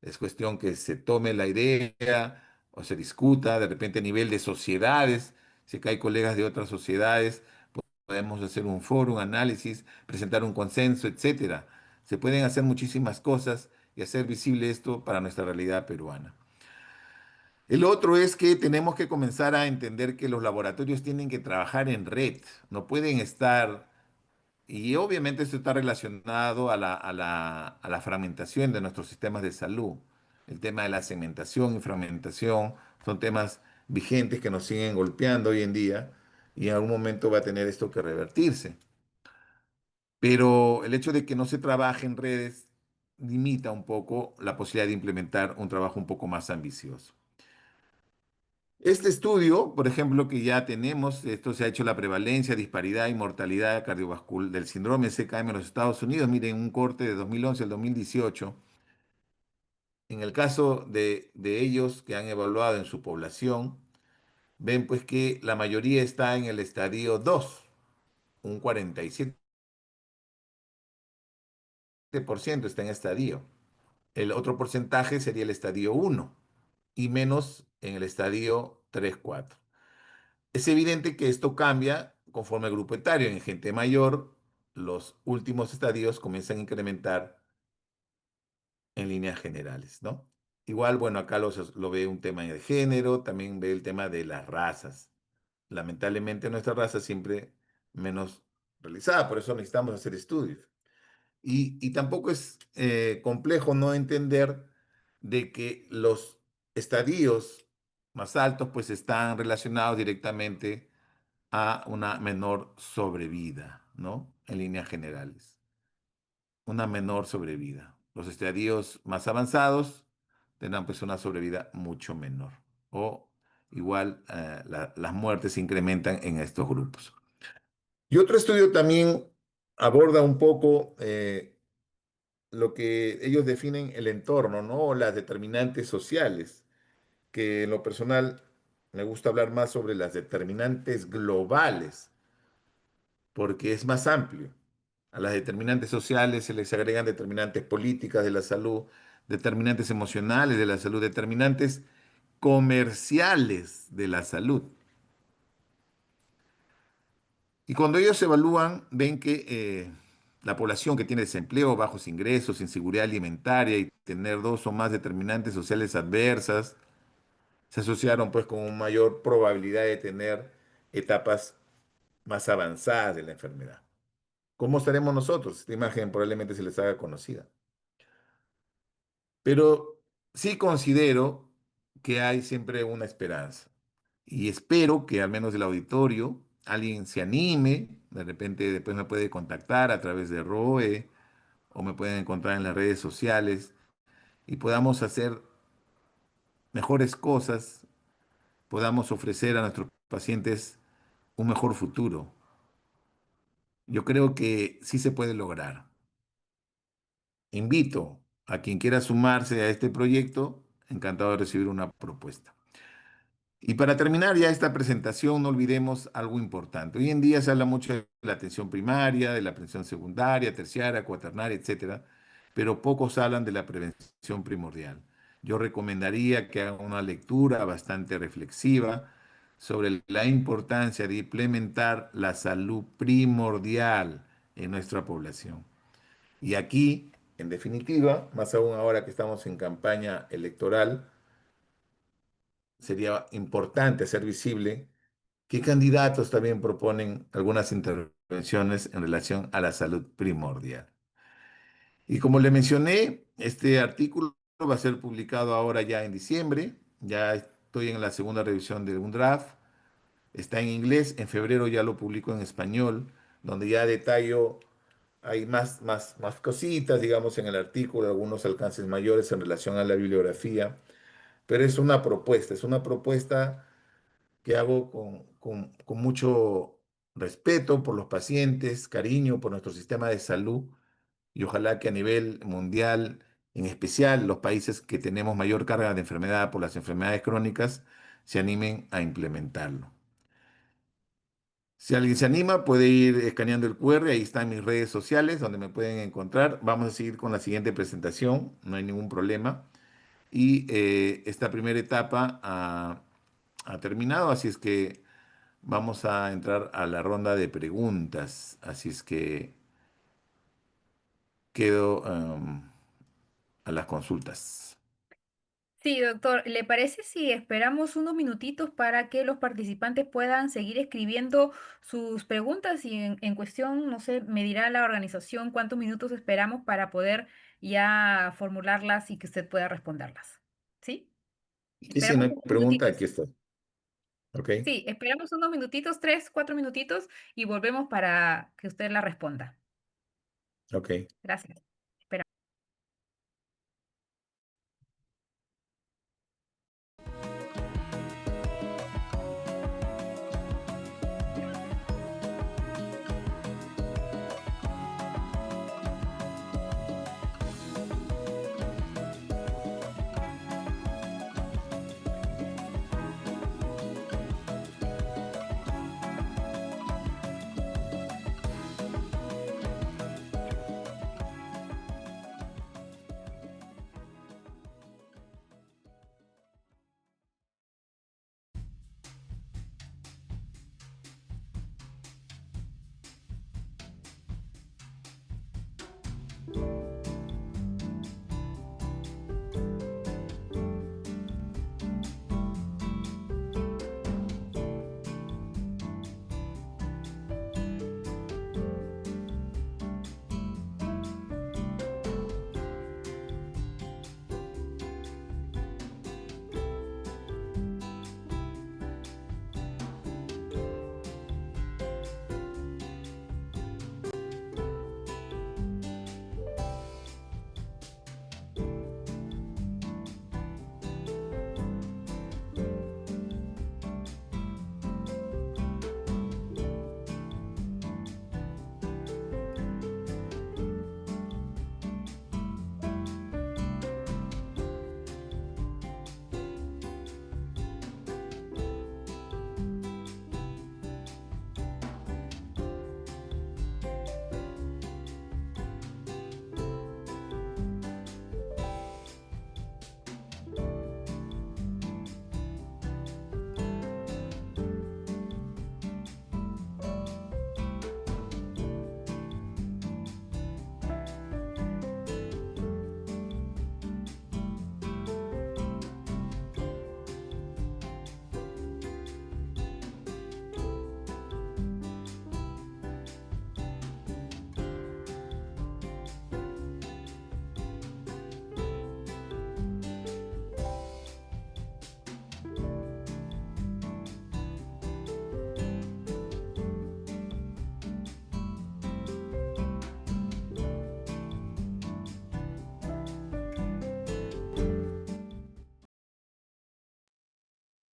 es cuestión que se tome la idea o se discuta de repente a nivel de sociedades, si acá hay colegas de otras sociedades, podemos hacer un foro, un análisis, presentar un consenso, etcétera. Se pueden hacer muchísimas cosas y hacer visible esto para nuestra realidad peruana. El otro es que tenemos que comenzar a entender que los laboratorios tienen que trabajar en red, no pueden estar y obviamente esto está relacionado a la fragmentación de nuestros sistemas de salud. El tema de la segmentación y fragmentación son temas vigentes que nos siguen golpeando hoy en día y en algún momento va a tener esto que revertirse. Pero el hecho de que no se trabaje en redes limita un poco la posibilidad de implementar un trabajo un poco más ambicioso. Este estudio, por ejemplo, que ya tenemos, esto se ha hecho la prevalencia, disparidad y mortalidad cardiovascular del síndrome CKM en los Estados Unidos. Miren, un corte de 2011 al 2018. En el caso de ellos que han evaluado en su población, ven pues que la mayoría está en el estadio 2, un 47% está en estadio. El otro porcentaje sería el estadio 1 y menos en el estadio 3, 4. Es evidente que esto cambia conforme al grupo etario. En gente mayor, los últimos estadios comienzan a incrementar en líneas generales, ¿no? Igual, bueno, acá lo ve un tema de género, también ve el tema de las razas. Lamentablemente nuestra raza siempre menos realizada, por eso necesitamos hacer estudios. Y tampoco es complejo no entender de que los estadios más altos pues están relacionados directamente a una menor sobrevida, ¿no? En líneas generales, una menor sobrevida. Los estadios más avanzados tendrán pues una sobrevida mucho menor. O igual las muertes se incrementan en estos grupos. Y otro estudio también aborda un poco lo que ellos definen el entorno, ¿no? O las determinantes sociales, que en lo personal me gusta hablar más sobre las determinantes globales porque es más amplio. A las determinantes sociales se les agregan determinantes políticas de la salud, determinantes emocionales de la salud, determinantes comerciales de la salud. Y cuando ellos evalúan, ven que la población que tiene desempleo, bajos ingresos, inseguridad alimentaria y tener dos o más determinantes sociales adversas, se asociaron pues con una mayor probabilidad de tener etapas más avanzadas de la enfermedad. ¿Cómo estaremos nosotros? Esta imagen probablemente se les haga conocida. Pero sí considero que hay siempre una esperanza. Y espero que al menos del auditorio alguien se anime, de repente después me puede contactar a través de ROE o me pueden encontrar en las redes sociales y podamos hacer mejores cosas, podamos ofrecer a nuestros pacientes un mejor futuro. Yo creo que sí se puede lograr. Invito a quien quiera sumarse a este proyecto, encantado de recibir una propuesta. Y para terminar ya esta presentación, no olvidemos algo importante. Hoy en día se habla mucho de la atención primaria, de la atención secundaria, terciaria, cuaternaria, etcétera, pero pocos hablan de la prevención primordial. Yo recomendaría que hagan una lectura bastante reflexiva sobre la importancia de implementar la salud primordial en nuestra población. Y aquí, en definitiva, más aún ahora que estamos en campaña electoral, sería importante hacer visible qué candidatos también proponen algunas intervenciones en relación a la salud primordial. Y como le mencioné, este artículo va a ser publicado ahora ya en diciembre. Ya estoy en la segunda revisión de un draft. Está en inglés. En febrero ya lo publico en español, donde ya detallo, hay más cositas, digamos, en el artículo, algunos alcances mayores en relación a la bibliografía. Pero es una propuesta que hago con mucho respeto por los pacientes, cariño por nuestro sistema de salud y ojalá que a nivel mundial, en especial los países que tenemos mayor carga de enfermedad por las enfermedades crónicas, se animen a implementarlo. Si alguien se anima, puede ir escaneando el QR, ahí están mis redes sociales donde me pueden encontrar. Vamos a seguir con la siguiente presentación, no hay ningún problema. Y esta primera etapa ha terminado, así es que vamos a entrar a la ronda de preguntas. Así es que quedo a las consultas. Sí, doctor, ¿le parece si esperamos unos minutitos para que los participantes puedan seguir escribiendo sus preguntas y en cuestión, no sé, me dirá la organización cuántos minutos esperamos para poder ya formularlas y que usted pueda responderlas? ¿Sí? Y si no Esperamos hay unos pregunta, minutitos. aquí estoy. ¿Ok? Sí, esperamos unos minutitos, 3, 4 minutitos y volvemos para que usted la responda. Ok. Gracias.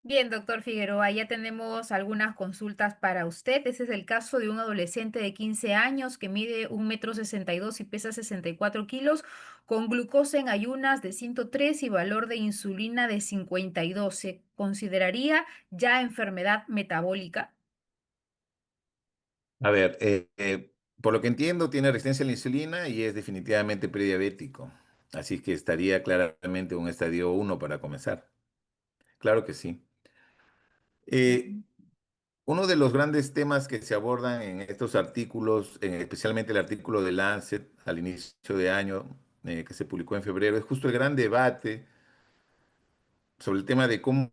Bien, doctor Figueroa, ya tenemos algunas consultas para usted. Ese es el caso de un adolescente de 15 años que mide 1,62 m y pesa 64 kilos, con glucosa en ayunas de 103 y valor de insulina de 52. ¿Se consideraría ya enfermedad metabólica? A ver, por lo que entiendo, tiene resistencia a la insulina y es definitivamente prediabético. Así que estaría claramente en un estadio 1 para comenzar. Claro que sí. Eh, Mm. Uno de los grandes temas que se abordan en estos artículos, especialmente el artículo de Lancet al inicio de año, que se publicó en febrero, es justo el gran debate sobre el tema de cómo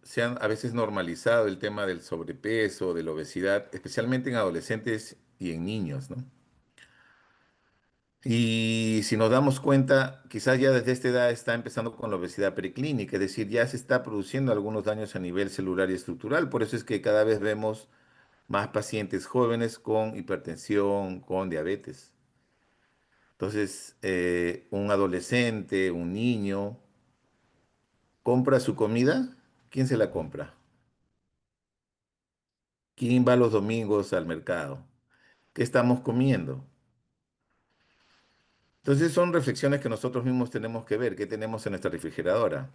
se han a veces normalizado el tema del sobrepeso, de la obesidad, especialmente en adolescentes y en niños, ¿no? Y si nos damos cuenta, quizás ya desde esta edad está empezando con la obesidad preclínica, es decir, ya se está produciendo algunos daños a nivel celular y estructural. Por eso es que cada vez vemos más pacientes jóvenes con hipertensión, con diabetes. Entonces, un adolescente, un niño, compra su comida. ¿Quién se la compra? ¿Quién va los domingos al mercado? ¿Qué estamos comiendo? Entonces son reflexiones que nosotros mismos tenemos que ver, qué tenemos en nuestra refrigeradora,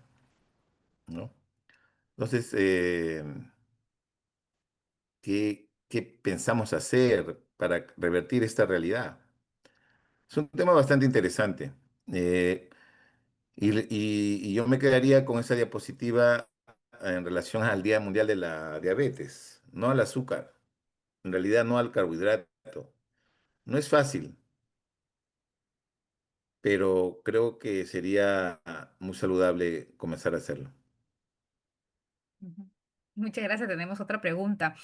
¿no? Entonces, ¿qué pensamos hacer para revertir esta realidad? Es un tema bastante interesante. Eh, y yo me quedaría con esa diapositiva en relación al Día Mundial de la Diabetes, no al azúcar, en realidad no al carbohidrato. No es fácil, pero creo que sería muy saludable comenzar a hacerlo. Ujú. Muchas gracias. Tenemos otra pregunta.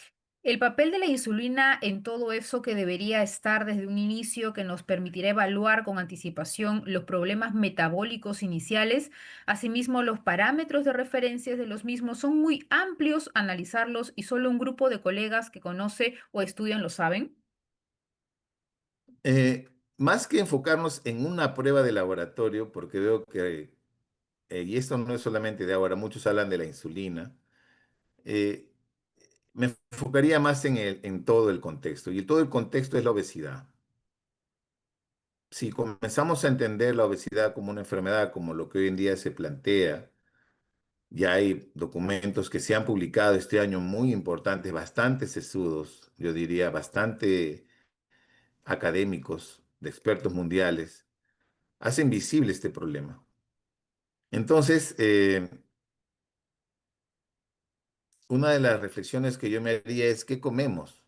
El papel de la insulina en todo eso que debería estar desde un inicio, que nos permitirá evaluar con anticipación los problemas metabólicos iniciales, asimismo los parámetros de referencia de los mismos son muy amplios, analizarlos y solo un grupo de colegas que conoce o estudian lo saben. Eh, Más que enfocarnos en una prueba de laboratorio, porque veo que, y esto no es solamente de ahora, muchos hablan de la insulina, eh, me enfocaría más en todo el contexto, y todo el contexto es la obesidad. Si comenzamos a entender la obesidad como una enfermedad, como lo que hoy en día se plantea, ya hay documentos que se han publicado este año muy importantes, bastante sesudos, yo diría, bastante académicos, de expertos mundiales, hacen visible este problema. Entonces, una de las reflexiones que yo me haría es, ¿qué comemos?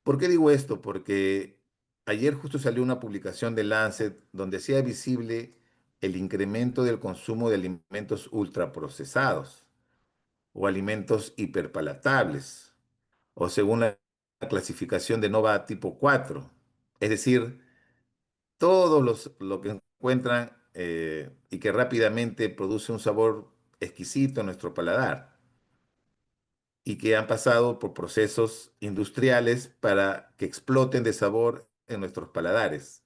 ¿Por qué digo esto? Porque ayer justo salió una publicación de Lancet donde hacía visible el incremento del consumo de alimentos ultraprocesados o alimentos hiperpalatables, o según la clasificación de NOVA tipo 4. Es decir, lo que encuentran y que rápidamente produce un sabor exquisito en nuestro paladar y que han pasado por procesos industriales para que exploten de sabor en nuestros paladares.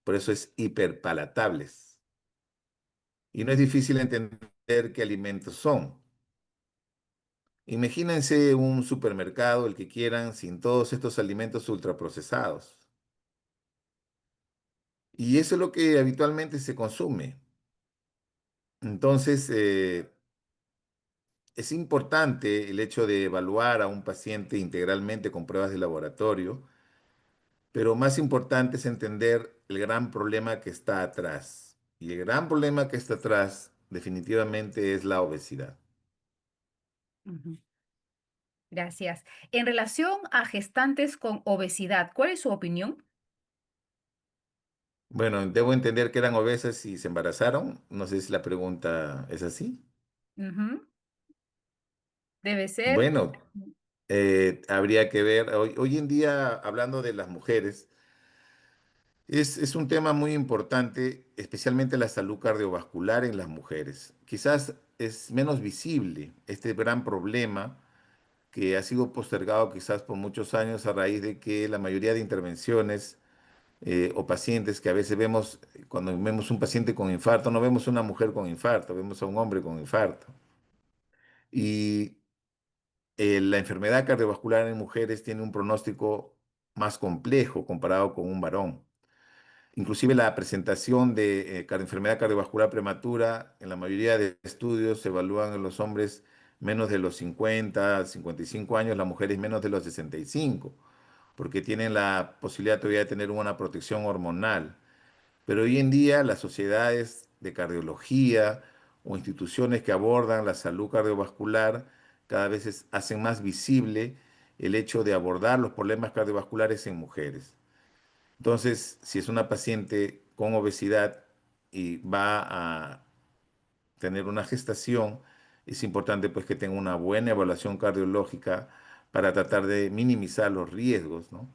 Por eso es hiperpalatables. Y no es difícil entender qué alimentos son. Imagínense un supermercado, el que quieran, sin todos estos alimentos ultraprocesados. Y eso es lo que habitualmente se consume. Entonces, es importante el hecho de evaluar a un paciente integralmente con pruebas de laboratorio, pero más importante es entender el gran problema que está atrás. Y el gran problema que está atrás definitivamente es la obesidad. Ujú. Gracias. En relación a gestantes con obesidad, ¿cuál es su opinión? Bueno, debo entender que eran obesas y se embarazaron. No sé si la pregunta es así. Ujú. Debe ser. Bueno, habría que ver. Hoy en día, hablando de las mujeres, es un tema muy importante, especialmente la salud cardiovascular en las mujeres. Quizás es menos visible este gran problema que ha sido postergado quizás por muchos años a raíz de que la mayoría de intervenciones o pacientes que a veces vemos, cuando vemos un paciente con infarto, no vemos una mujer con infarto, vemos a un hombre con infarto. Y la enfermedad cardiovascular en mujeres tiene un pronóstico más complejo comparado con un varón. Inclusive la presentación de enfermedad cardiovascular prematura, en la mayoría de estudios se evalúan en los hombres menos de los 50, 55 años, las mujeres menos de los 65, porque tienen la posibilidad todavía de tener una protección hormonal. Pero hoy en día las sociedades de cardiología o instituciones que abordan la salud cardiovascular cada vez hacen más visible el hecho de abordar los problemas cardiovasculares en mujeres. Entonces, si es una paciente con obesidad y va a tener una gestación, es importante pues que tenga una buena evaluación cardiológica para tratar de minimizar los riesgos, ¿no?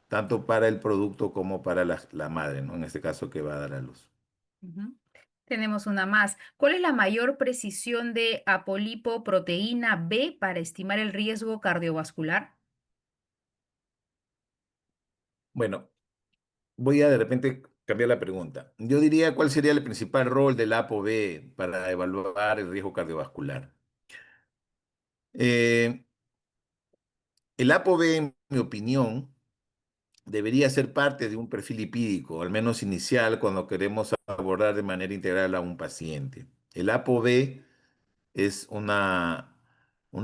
Tanto para el producto como para la madre, ¿no? En este caso que va a dar a luz. Ujú. Tenemos una más. ¿Cuál es la mayor precisión de apolipoproteína B para estimar el riesgo cardiovascular? Bueno, voy a de repente cambiar la pregunta. Yo diría, ¿cuál sería el principal rol del ApoB para evaluar el riesgo cardiovascular? Eh, el ApoB, en mi opinión, debería ser parte de un perfil lipídico, al menos inicial, cuando queremos abordar de manera integral a un paciente. El ApoB es una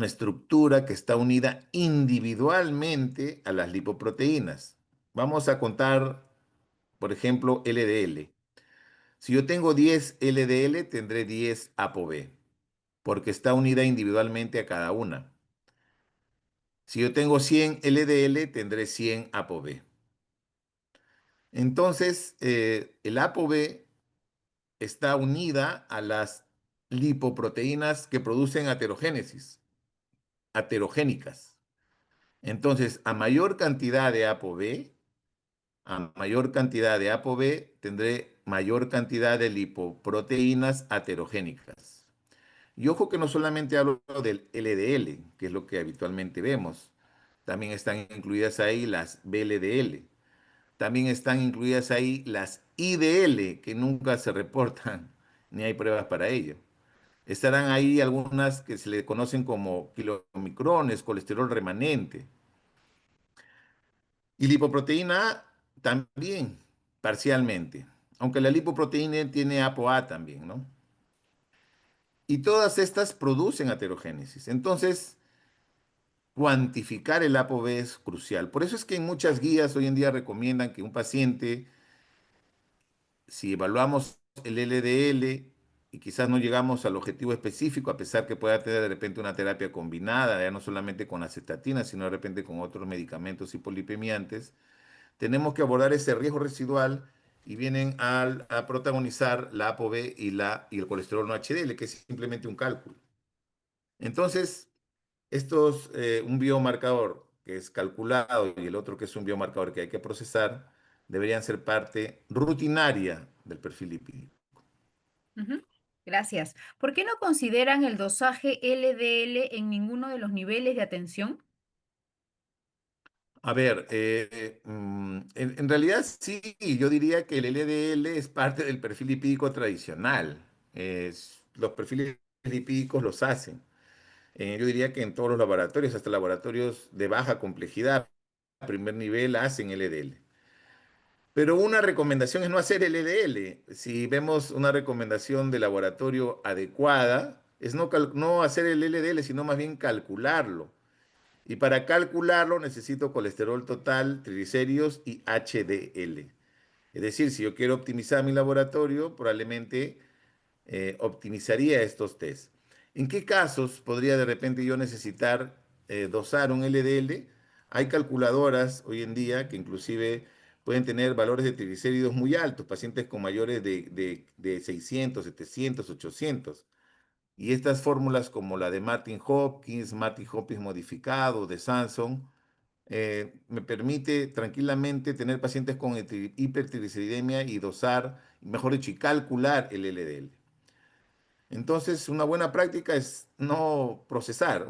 estructura que está unida individualmente a las lipoproteínas. Vamos a contar, por ejemplo, LDL. Si yo tengo 10 LDL, tendré 10 ApoB, porque está unida individualmente a cada una. Si yo tengo 100 LDL, tendré 100 ApoB. Entonces, el ApoB está unida a las lipoproteínas que producen aterogénesis, aterogénicas. Entonces, a mayor cantidad de ApoB, a mayor cantidad de ApoB, tendré mayor cantidad de lipoproteínas aterogénicas. Y ojo que no solamente hablo del LDL, que es lo que habitualmente vemos, también están incluidas ahí las VLDL, también están incluidas ahí las IDL, que nunca se reportan, ni hay pruebas para ello. Estarán ahí algunas que se le conocen como kilomicrones, colesterol remanente. Y lipoproteína A también, parcialmente. Aunque la lipoproteína tiene ApoA también, ¿no? Y todas estas producen aterogénesis. Entonces, cuantificar el ApoB es crucial. Por eso es que en muchas guías hoy en día recomiendan que un paciente, si evaluamos el LDL y quizás no llegamos al objetivo específico, a pesar que pueda tener de repente una terapia combinada, ya no solamente con acetatina, sino de repente con otros medicamentos hipolipemiantes, tenemos que abordar ese riesgo residual y vienen a protagonizar la ApoB y el colesterol no HDL, que es simplemente un cálculo. Entonces, un biomarcador que es calculado y el otro que es un biomarcador que hay que procesar, deberían ser parte rutinaria del perfil lipídico. Ujú. Gracias. ¿Por qué no consideran el dosaje LDL en ninguno de los niveles de atención? A ver, en realidad sí, yo diría que el LDL es parte del perfil lipídico tradicional. Los perfiles lipídicos los hacen. Yo diría que en todos los laboratorios, hasta laboratorios de baja complejidad, a primer nivel, hacen LDL. Pero una recomendación es no hacer LDL. Si vemos una recomendación de laboratorio adecuada, es no hacer el LDL, sino más bien calcularlo. Y para calcularlo necesito colesterol total, triglicéridos y HDL. Es decir, si yo quiero optimizar mi laboratorio, probablemente optimizaría estos test. ¿En qué casos podría de repente yo necesitar dosar un LDL? Hay calculadoras hoy en día que inclusive pueden tener valores de triglicéridos muy altos, pacientes con mayores de 600, 700, 800. Y estas fórmulas como la de Martin Hopkins modificado, de Samsung, me permite tranquilamente tener pacientes con hipertrigliceridemia y dosar, mejor dicho, y calcular el LDL. Entonces, una buena práctica es no procesar.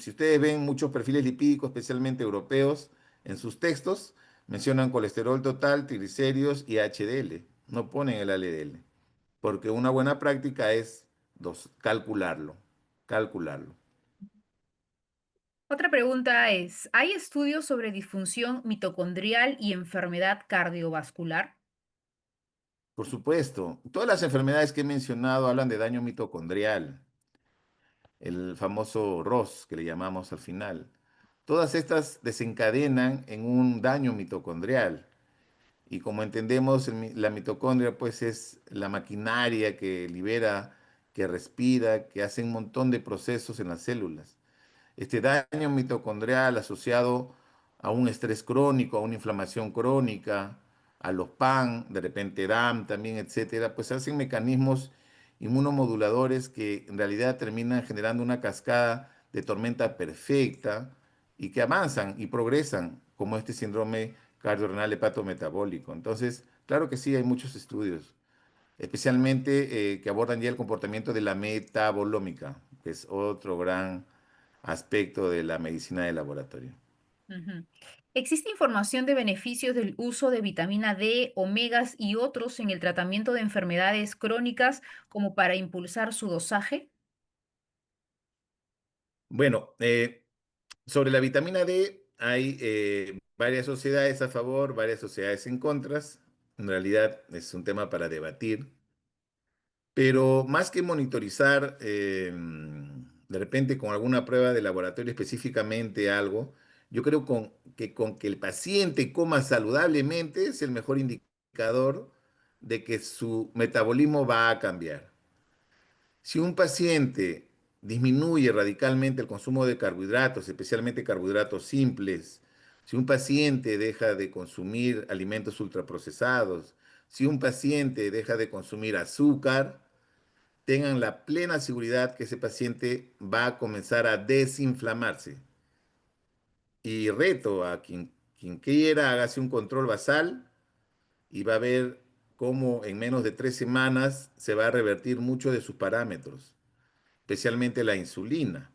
Si ustedes ven muchos perfiles lipídicos, especialmente europeos, en sus textos, mencionan colesterol total, triglicéridos y HDL. No ponen el LDL, porque una buena práctica es calcularlo, calcularlo. Otra pregunta es, ¿hay estudios sobre disfunción mitocondrial y enfermedad cardiovascular? Por supuesto, todas las enfermedades que he mencionado hablan de daño mitocondrial, el famoso ROS que le llamamos al final. Todas estas desencadenan en un daño mitocondrial. Y como entendemos, la mitocondria pues es la maquinaria que libera, que respira, que hace un montón de procesos en las células. Este daño mitocondrial asociado a un estrés crónico, a una inflamación crónica, a los PAN, de repente DAM también, etcétera, pues hacen mecanismos inmunomoduladores que en realidad terminan generando una cascada de tormenta perfecta y que avanzan y progresan, como este síndrome cardiorrenal hepatometabólico. Entonces, claro que sí, hay muchos estudios, especialmente que abordan ya el comportamiento de la metabolómica, que es otro gran aspecto de la medicina de laboratorio. Ujú. ¿Existe información de beneficios del uso de vitamina D, omegas y otros en el tratamiento de enfermedades crónicas como para impulsar su dosaje? Bueno, sobre la vitamina D hay varias sociedades a favor, varias sociedades en contras. En realidad es un tema para debatir, pero más que monitorizar de repente con alguna prueba de laboratorio específicamente algo, yo creo con que el paciente coma saludablemente es el mejor indicador de que su metabolismo va a cambiar. Si un paciente disminuye radicalmente el consumo de carbohidratos, especialmente carbohidratos simples, si un paciente deja de consumir alimentos ultraprocesados, si un paciente deja de consumir azúcar, tengan la plena seguridad que ese paciente va a comenzar a desinflamarse. Y reto a quien quiera, hágase un control basal y va a ver cómo en menos de 3 semanas se va a revertir muchos de sus parámetros, especialmente la insulina.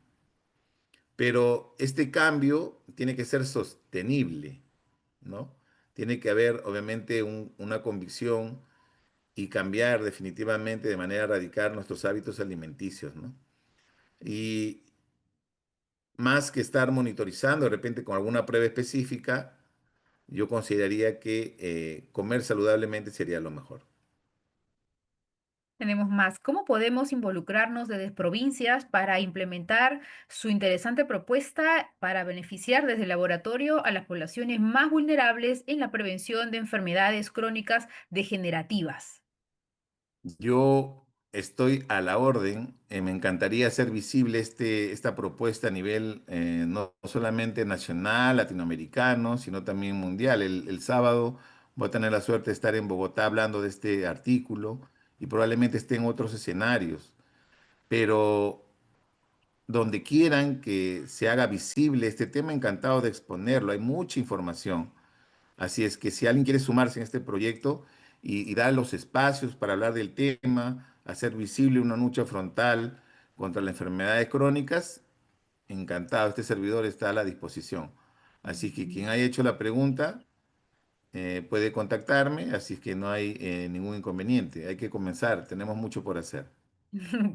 Pero este cambio tiene que ser sostenible, ¿no? Tiene que haber, obviamente, una convicción y cambiar definitivamente de manera radical nuestros hábitos alimenticios, ¿no? Y más que estar monitorizando de repente con alguna prueba específica, yo consideraría que comer saludablemente sería lo mejor. Tenemos más. ¿Cómo podemos involucrarnos desde provincias para implementar su interesante propuesta para beneficiar desde el laboratorio a las poblaciones más vulnerables en la prevención de enfermedades crónicas degenerativas? Yo estoy a la orden. Me encantaría hacer visible esta propuesta a nivel no solamente nacional, latinoamericano, sino también mundial. El sábado voy a tener la suerte de estar en Bogotá hablando de este artículo y probablemente esté en otros escenarios. Pero donde quieran que se haga visible este tema, encantado de exponerlo. Hay mucha información. Así es que si alguien quiere sumarse en este proyecto y dar los espacios para hablar del tema, hacer visible una lucha frontal contra las enfermedades crónicas, encantado, este servidor está a la disposición. Así que Ujú. quien haya hecho la pregunta puede contactarme, así es que no hay ningún inconveniente. Hay que comenzar, tenemos mucho por hacer.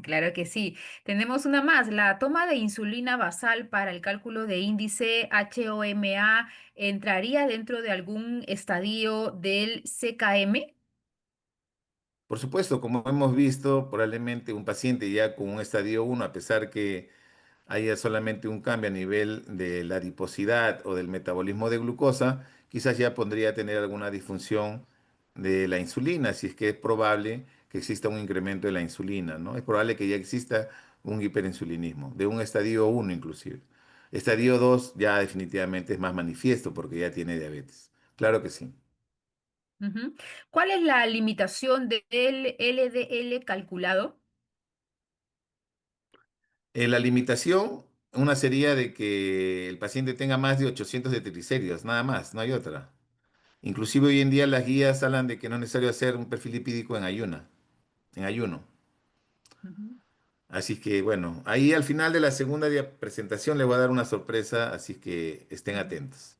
Claro que sí. Tenemos una más. La toma de insulina basal para el cálculo de índice HOMA entraría dentro de algún estadio del CKM. Por supuesto, como hemos visto, probablemente un paciente ya con un estadio 1, a pesar que haya solamente un cambio a nivel de la adiposidad o del metabolismo de glucosa, quizás ya podría tener alguna disfunción de la insulina, si es que es probable que exista un incremento de la insulina, ¿no? Es probable que ya exista un hiperinsulinismo, de un estadio 1 inclusive. Estadio 2 ya definitivamente es más manifiesto porque ya tiene diabetes. Claro que sí. Ujú. ¿Cuál es la limitación del LDL calculado? La limitación, una sería de que el paciente tenga más de 800 de triglicéridos, nada más, no hay otra. Inclusive hoy en día las guías hablan de que no es necesario hacer un perfil lipídico en ayuno. Ujú. Así que bueno, ahí al final de la segunda presentación les voy a dar una sorpresa, así que estén atentos.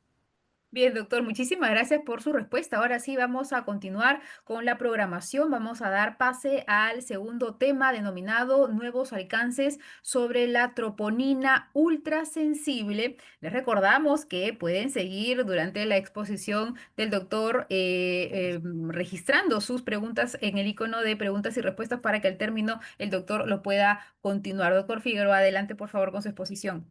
Bien, doctor, muchísimas gracias por su respuesta. Ahora sí, vamos a continuar con la programación. Vamos a dar pase al segundo tema denominado Nuevos alcances sobre la troponina ultrasensible. Les recordamos que pueden seguir durante la exposición del doctor registrando sus preguntas en el icono de preguntas y respuestas para que al término el doctor lo pueda continuar. Doctor Figueroa, adelante por favor con su exposición.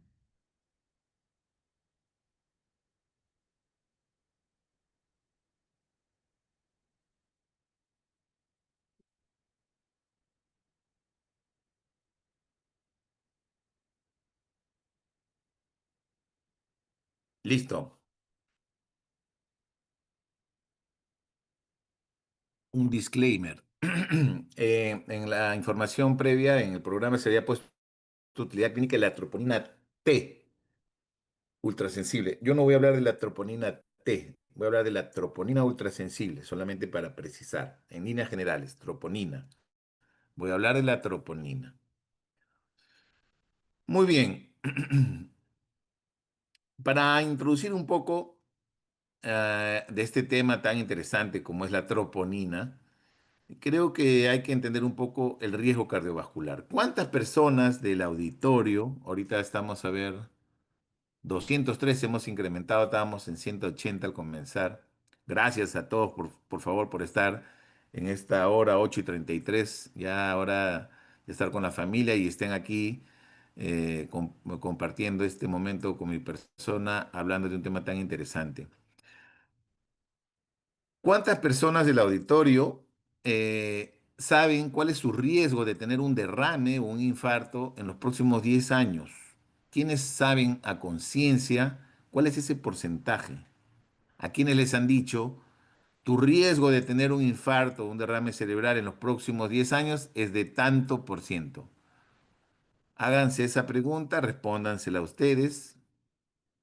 Listo. Un disclaimer. En la información previa, en el programa se había puesto utilidad clínica de la troponina T, ultrasensible. Yo no voy a hablar de la troponina T, voy a hablar de la troponina ultrasensible, solamente para precisar, en líneas generales, troponina. Voy a hablar de la troponina. Muy bien. Para introducir un poco de este tema tan interesante como es la troponina, creo que hay que entender un poco el riesgo cardiovascular. ¿Cuántas personas del auditorio, ahorita estamos a ver, 203 hemos incrementado, estábamos en 180 al comenzar? Gracias a todos, por favor, por estar en esta hora 8:33, ya hora de estar con la familia y estén aquí compartiendo este momento con mi persona, hablando de un tema tan interesante. ¿Cuántas personas del auditorio saben cuál es su riesgo de tener un derrame o un infarto en los próximos 10 años? ¿Quiénes saben a conciencia cuál es ese porcentaje? ¿A quienes les han dicho, tu riesgo de tener un infarto o un derrame cerebral en los próximos 10 años es de tanto por ciento? Háganse esa pregunta, respóndansela ustedes.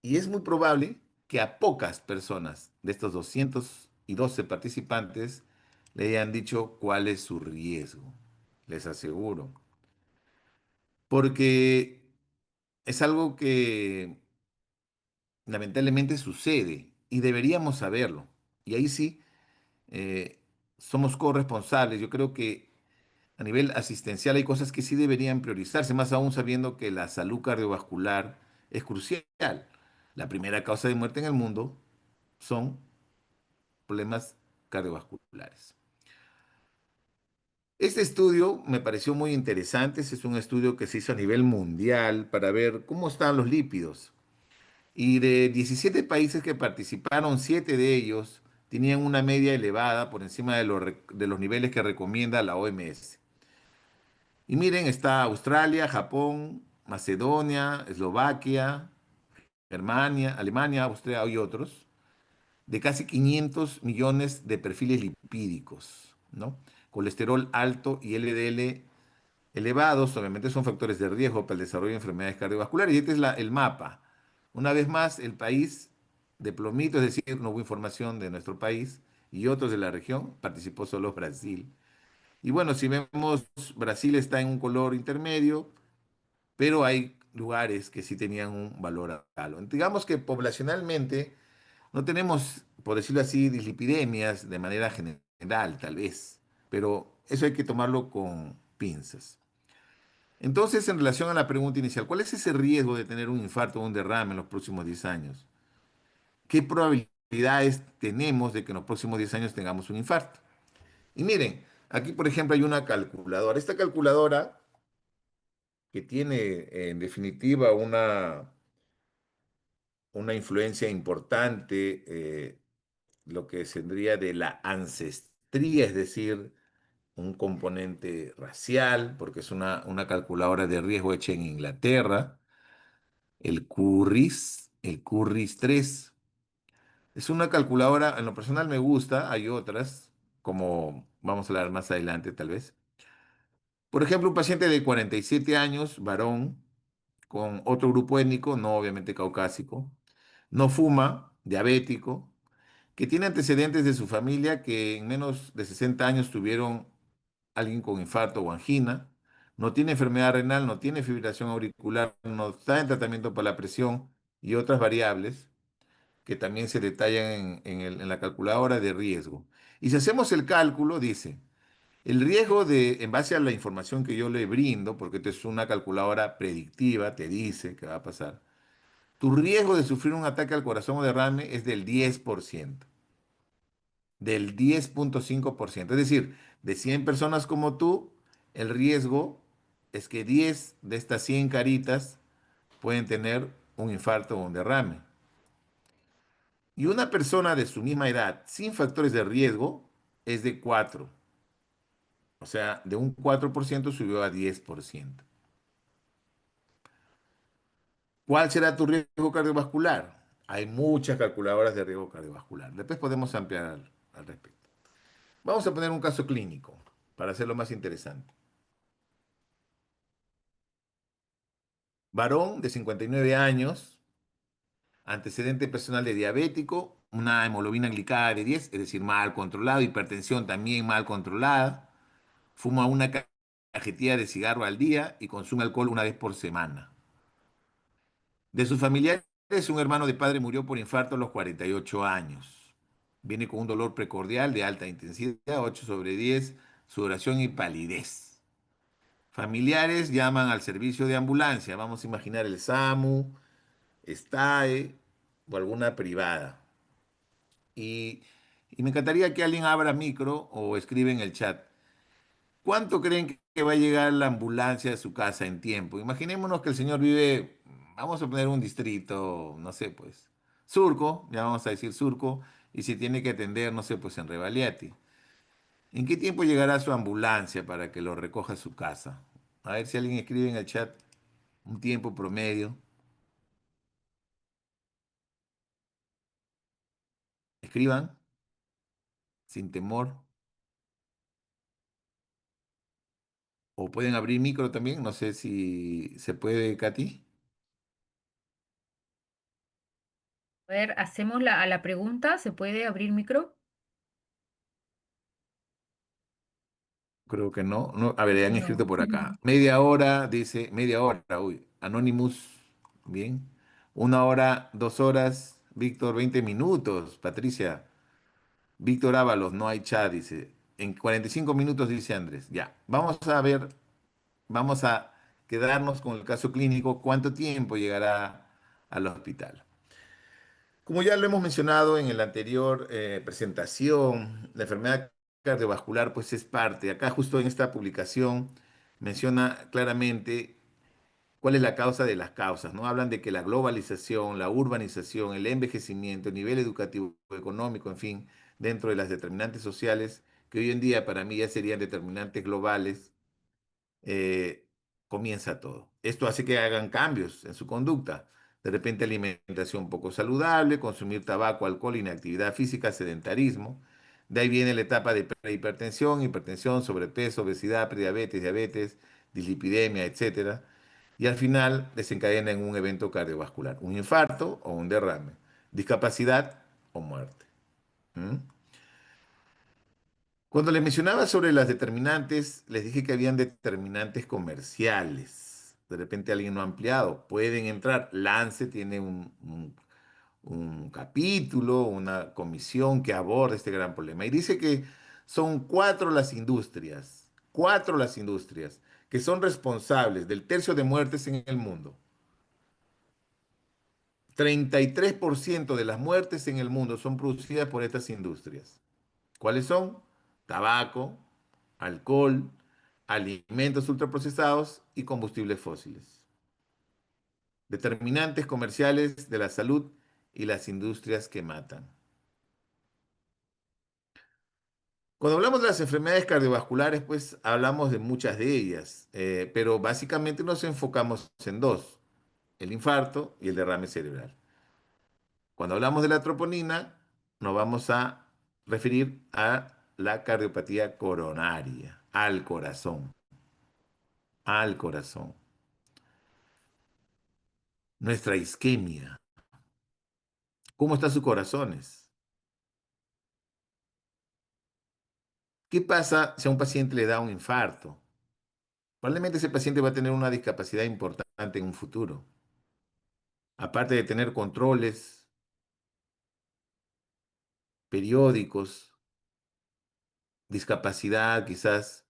Y es muy probable que a pocas personas de estos 212 participantes le hayan dicho cuál es su riesgo, les aseguro. Porque es algo que lamentablemente sucede y deberíamos saberlo. Y ahí sí, eh, somos corresponsables. Yo creo que a nivel asistencial hay cosas que sí deberían priorizarse, más aún sabiendo que la salud cardiovascular es crucial. La primera causa de muerte en el mundo son problemas cardiovasculares. Este estudio me pareció muy interesante. Este es un estudio que se hizo a nivel mundial para ver cómo están los lípidos. Y de 17 países que participaron, 7 de ellos tenían una media elevada por encima de los niveles que recomienda la OMS. Y miren, está Australia, Japón, Macedonia, Eslovaquia, Germania, Alemania, Austria y otros, de casi 500 millones de perfiles lipídicos, ¿no? Colesterol alto y LDL elevados, obviamente son factores de riesgo para el desarrollo de enfermedades cardiovasculares. Y este es el mapa. Una vez más, el país de plomito, es decir, no hubo información de nuestro país y otros de la región, participó solo Brasil. Y bueno, si vemos, Brasil está en un color intermedio, pero hay lugares que sí tenían un valor alto. Digamos que poblacionalmente no tenemos, por decirlo así, dislipidemias de manera general, tal vez, pero eso hay que tomarlo con pinzas. Entonces, en relación a la pregunta inicial, ¿cuál es ese riesgo de tener un infarto o un derrame en los próximos 10 años? ¿Qué probabilidades tenemos de que en los próximos 10 años tengamos un infarto? Y miren, aquí por ejemplo hay una calculadora. Esta calculadora que tiene en definitiva una influencia importante, lo que tendría de la ancestría, es decir, un componente racial, porque es una calculadora de riesgo hecha en Inglaterra, el QRIS 3. Es una calculadora, en lo personal me gusta, hay otras, como vamos a hablar más adelante tal vez. Por ejemplo, un paciente de 47 años, varón, con otro grupo étnico, no obviamente caucásico, no fuma, diabético, que tiene antecedentes de su familia que en menos de 60 años tuvieron alguien con infarto o angina, no tiene enfermedad renal, no tiene fibrilación auricular, no está en tratamiento para la presión y otras variables que también se detallan en la calculadora de riesgo. Y si hacemos el cálculo, dice, el riesgo en base a la información que yo le brindo, porque esto es una calculadora predictiva, te dice que va a pasar, tu riesgo de sufrir un ataque al corazón o derrame es del 10.5%. Es decir, de 100 personas como tú, el riesgo es que 10 de estas 100 caritas pueden tener un infarto o un derrame. Y una persona de su misma edad, sin factores de riesgo, es de 4. O sea, de un 4% subió a 10%. ¿Cuál será tu riesgo cardiovascular? Hay muchas calculadoras de riesgo cardiovascular. Después podemos ampliar al respecto. Vamos a poner un caso clínico. para hacerlo más interesante. Varón de 59 años, antecedente personal de diabético, una hemoglobina glicada de 10, es decir, mal controlado, hipertensión también mal controlada, fuma una cajetilla de cigarro al día y consume alcohol una vez por semana. De sus familiares, un hermano de padre murió por infarto a los 48 años. Viene con un dolor precordial de alta intensidad, 8 sobre 10, sudoración y palidez. Familiares llaman al servicio de ambulancia. Vamos a imaginar el SAMU, STAE o alguna privada. Y, y me encantaría que alguien abra micro o escribe en el chat. ¿Cuánto creen que va a llegar la ambulancia a su casa en tiempo? Imaginémonos que el señor vive, vamos a poner un distrito, no sé, pues, Surco, ya vamos a decir Surco, y si tiene que atender, no sé, pues en Revaliati. ¿En qué tiempo llegará su ambulancia para que lo recoja a su casa? A ver si alguien escribe en el chat un tiempo promedio. Escriban, sin temor. O pueden abrir micro también, no sé si se puede, Katy. A ver, hacemos a la pregunta, ¿se puede abrir micro? Creo que no. No, a ver, han escrito No. por acá. Media hora, dice, media hora, uy. Anonymous, bien. 1 hora, 2 horas. Víctor, 20 minutos. Patricia. Víctor Ábalos, no hay chat, dice. En 45 minutos, dice Andrés. Ya. Vamos a ver, vamos a quedarnos con el caso clínico. ¿Cuánto tiempo llegará al hospital? Como ya lo hemos mencionado en la anterior presentación, la enfermedad cardiovascular pues es parte. Acá justo en esta publicación menciona claramente cuál es la causa de las causas, ¿no? Hablan de que la globalización, la urbanización, el envejecimiento, el nivel educativo, económico, en fin, dentro de las determinantes sociales, que hoy en día para mí ya serían determinantes globales, eh, comienza todo. Esto hace que hagan cambios en su conducta. De repente alimentación poco saludable, consumir tabaco, alcohol, inactividad física, sedentarismo. De ahí viene la etapa de prehipertensión, hipertensión, sobrepeso, obesidad, prediabetes, diabetes, dislipidemia, etcétera. Y al final desencadena en un evento cardiovascular, un infarto o un derrame, discapacidad o muerte. ¿Mm? Cuando les mencionaba sobre las determinantes, les dije que habían determinantes comerciales. De repente alguien no ha ampliado. Pueden entrar. Lance tiene un capítulo, una comisión que aborda este gran problema. Y dice que son cuatro las industrias que son responsables del tercio de muertes en el mundo. 33% de las muertes en el mundo son producidas por estas industrias. ¿Cuáles son? Tabaco, alcohol, alimentos ultraprocesados y combustibles fósiles. Determinantes comerciales de la salud y las industrias que matan. Cuando hablamos de las enfermedades cardiovasculares, pues hablamos de muchas de ellas, pero básicamente nos enfocamos en dos, el infarto y el derrame cerebral. Cuando hablamos de la troponina, nos vamos a referir a la cardiopatía coronaria, al corazón. Nuestra isquemia. ¿Cómo están sus corazones? ¿Qué pasa si a un paciente le da un infarto? Probablemente ese paciente va a tener una discapacidad importante en un futuro. Aparte de tener controles periódicos, discapacidad quizás,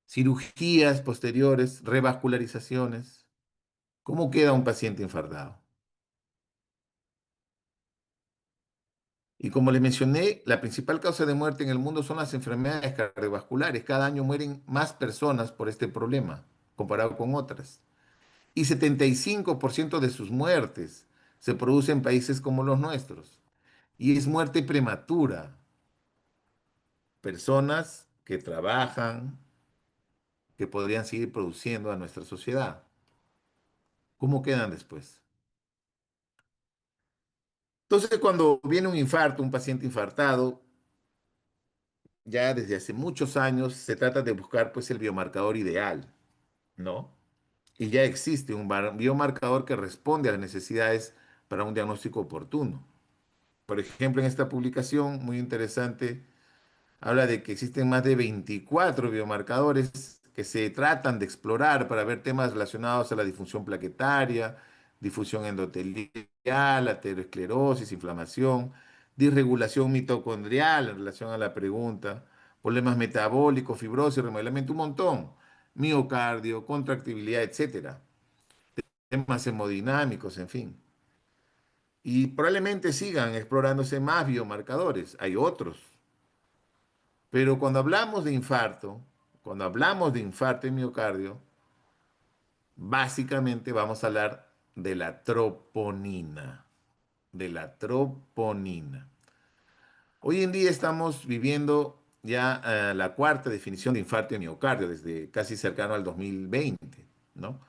cirugías posteriores, revascularizaciones. ¿Cómo queda un paciente infartado? Y como les mencioné, la principal causa de muerte en el mundo son las enfermedades cardiovasculares. Cada año mueren más personas por este problema comparado con otras. Y 75% de sus muertes se producen en países como los nuestros. Y es muerte prematura. Personas que trabajan, que podrían seguir produciendo a nuestra sociedad. ¿Cómo quedan después? Entonces, cuando viene un infarto, un paciente infartado, ya desde hace muchos años se trata de buscar pues el biomarcador ideal, ¿no? Y ya existe un biomarcador que responde a las necesidades para un diagnóstico oportuno. Por ejemplo, en esta publicación muy interesante habla de que existen más de 24 biomarcadores que se tratan de explorar para ver temas relacionados a la disfunción plaquetaria, difusión endotelial, aterosclerosis, inflamación, disregulación mitocondrial en relación a la pregunta, problemas metabólicos, fibrosis, remodelamiento, un montón, miocardio, contractibilidad, etcétera, temas hemodinámicos, en fin. Y probablemente sigan explorándose más biomarcadores, hay otros. Pero cuando hablamos de infarto y miocardio, básicamente vamos a hablar de la troponina, de la troponina. Hoy en día estamos viviendo ya la cuarta definición de infarto y miocardio, desde casi cercano al 2020, ¿no?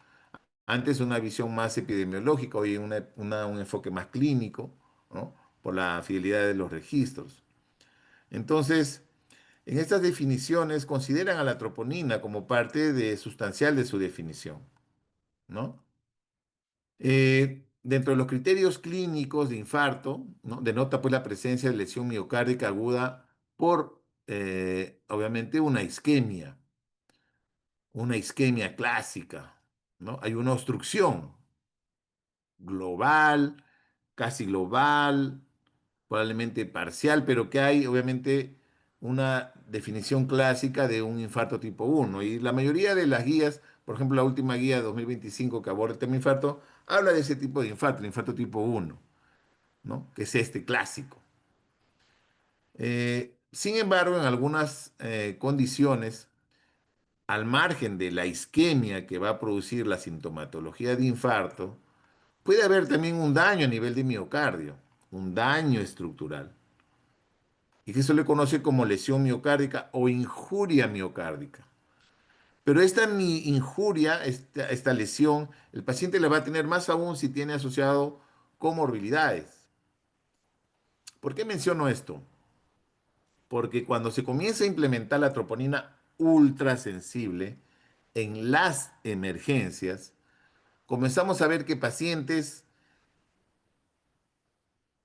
Antes una visión más epidemiológica, hoy un enfoque más clínico, ¿no? Por la fidelidad de los registros. Entonces, en estas definiciones consideran a la troponina como parte sustancial de su definición, ¿no? Dentro de los criterios clínicos de infarto, ¿no? Denota pues la presencia de lesión miocárdica aguda por, obviamente, una isquemia clásica, ¿no? Hay una obstrucción global, casi global, probablemente parcial, pero que hay obviamente una definición clásica de un infarto tipo uno. Y la mayoría de las guías, por ejemplo, la última guía de 2025 que aborda el tema infarto, habla de ese tipo de infarto, el infarto tipo uno, ¿no? Que es este clásico. Sin embargo, en algunas condiciones, al margen de la isquemia que va a producir la sintomatología de infarto, puede haber también un daño a nivel de miocardio, un daño estructural. Y que eso le conoce como lesión miocárdica o injuria miocárdica. Pero esta injuria, esta lesión, el paciente la va a tener más aún si tiene asociado comorbilidades. ¿Por qué menciono esto? Porque cuando se comienza a implementar la troponina ultrasensible en las emergencias, comenzamos a ver que pacientes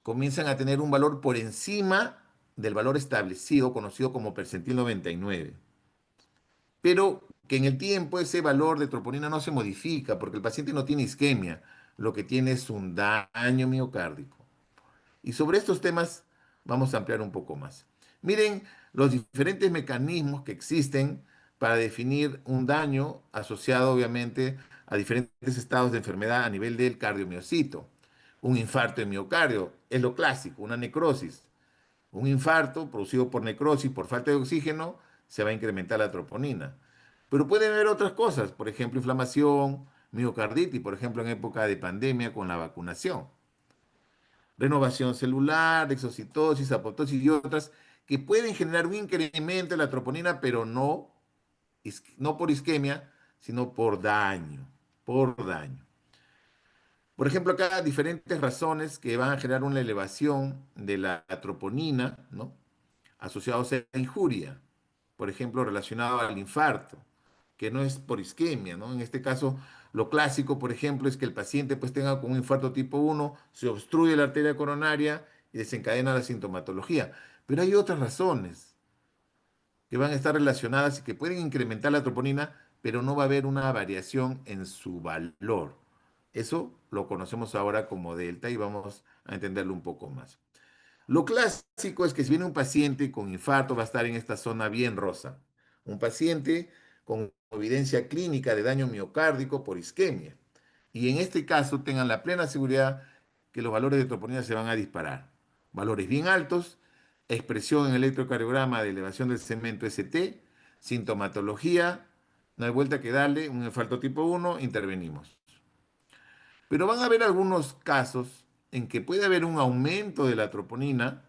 comienzan a tener un valor por encima del valor establecido, conocido como percentil 99. Pero que en el tiempo ese valor de troponina no se modifica porque el paciente no tiene isquemia, lo que tiene es un daño miocárdico. Y sobre estos temas vamos a ampliar un poco más. Miren los diferentes mecanismos que existen para definir un daño asociado obviamente a diferentes estados de enfermedad a nivel del cardiomiocito. Un infarto de miocardio es lo clásico, una necrosis. Un infarto producido por necrosis, por falta de oxígeno, se va a incrementar la troponina. Pero pueden haber otras cosas, por ejemplo, inflamación, miocarditis, por ejemplo, en época de pandemia con la vacunación. Renovación celular, exocitosis, apoptosis y otras que pueden generar un incremento de la troponina, pero no por isquemia, sino por daño, por daño. Por ejemplo, acá hay diferentes razones que van a generar una elevación de la troponina, ¿no? Asociados a injuria, por ejemplo, relacionado al infarto, que no es por isquemia, ¿no? En este caso, lo clásico, por ejemplo, es que el paciente pues tenga con un infarto tipo uno, se obstruye la arteria coronaria y desencadena la sintomatología. Pero hay otras razones que van a estar relacionadas y que pueden incrementar la troponina, pero no va a haber una variación en su valor. Eso lo conocemos ahora como delta y vamos a entenderlo un poco más. Lo clásico es que si viene un paciente con infarto, va a estar en esta zona bien rosa. Un paciente con evidencia clínica de daño miocárdico por isquemia. Y en este caso tengan la plena seguridad que los valores de troponina se van a disparar. Valores bien altos, expresión en electrocardiograma de elevación del segmento ST, sintomatología, no hay vuelta que darle, un infarto tipo uno, intervenimos. Pero van a haber algunos casos en que puede haber un aumento de la troponina,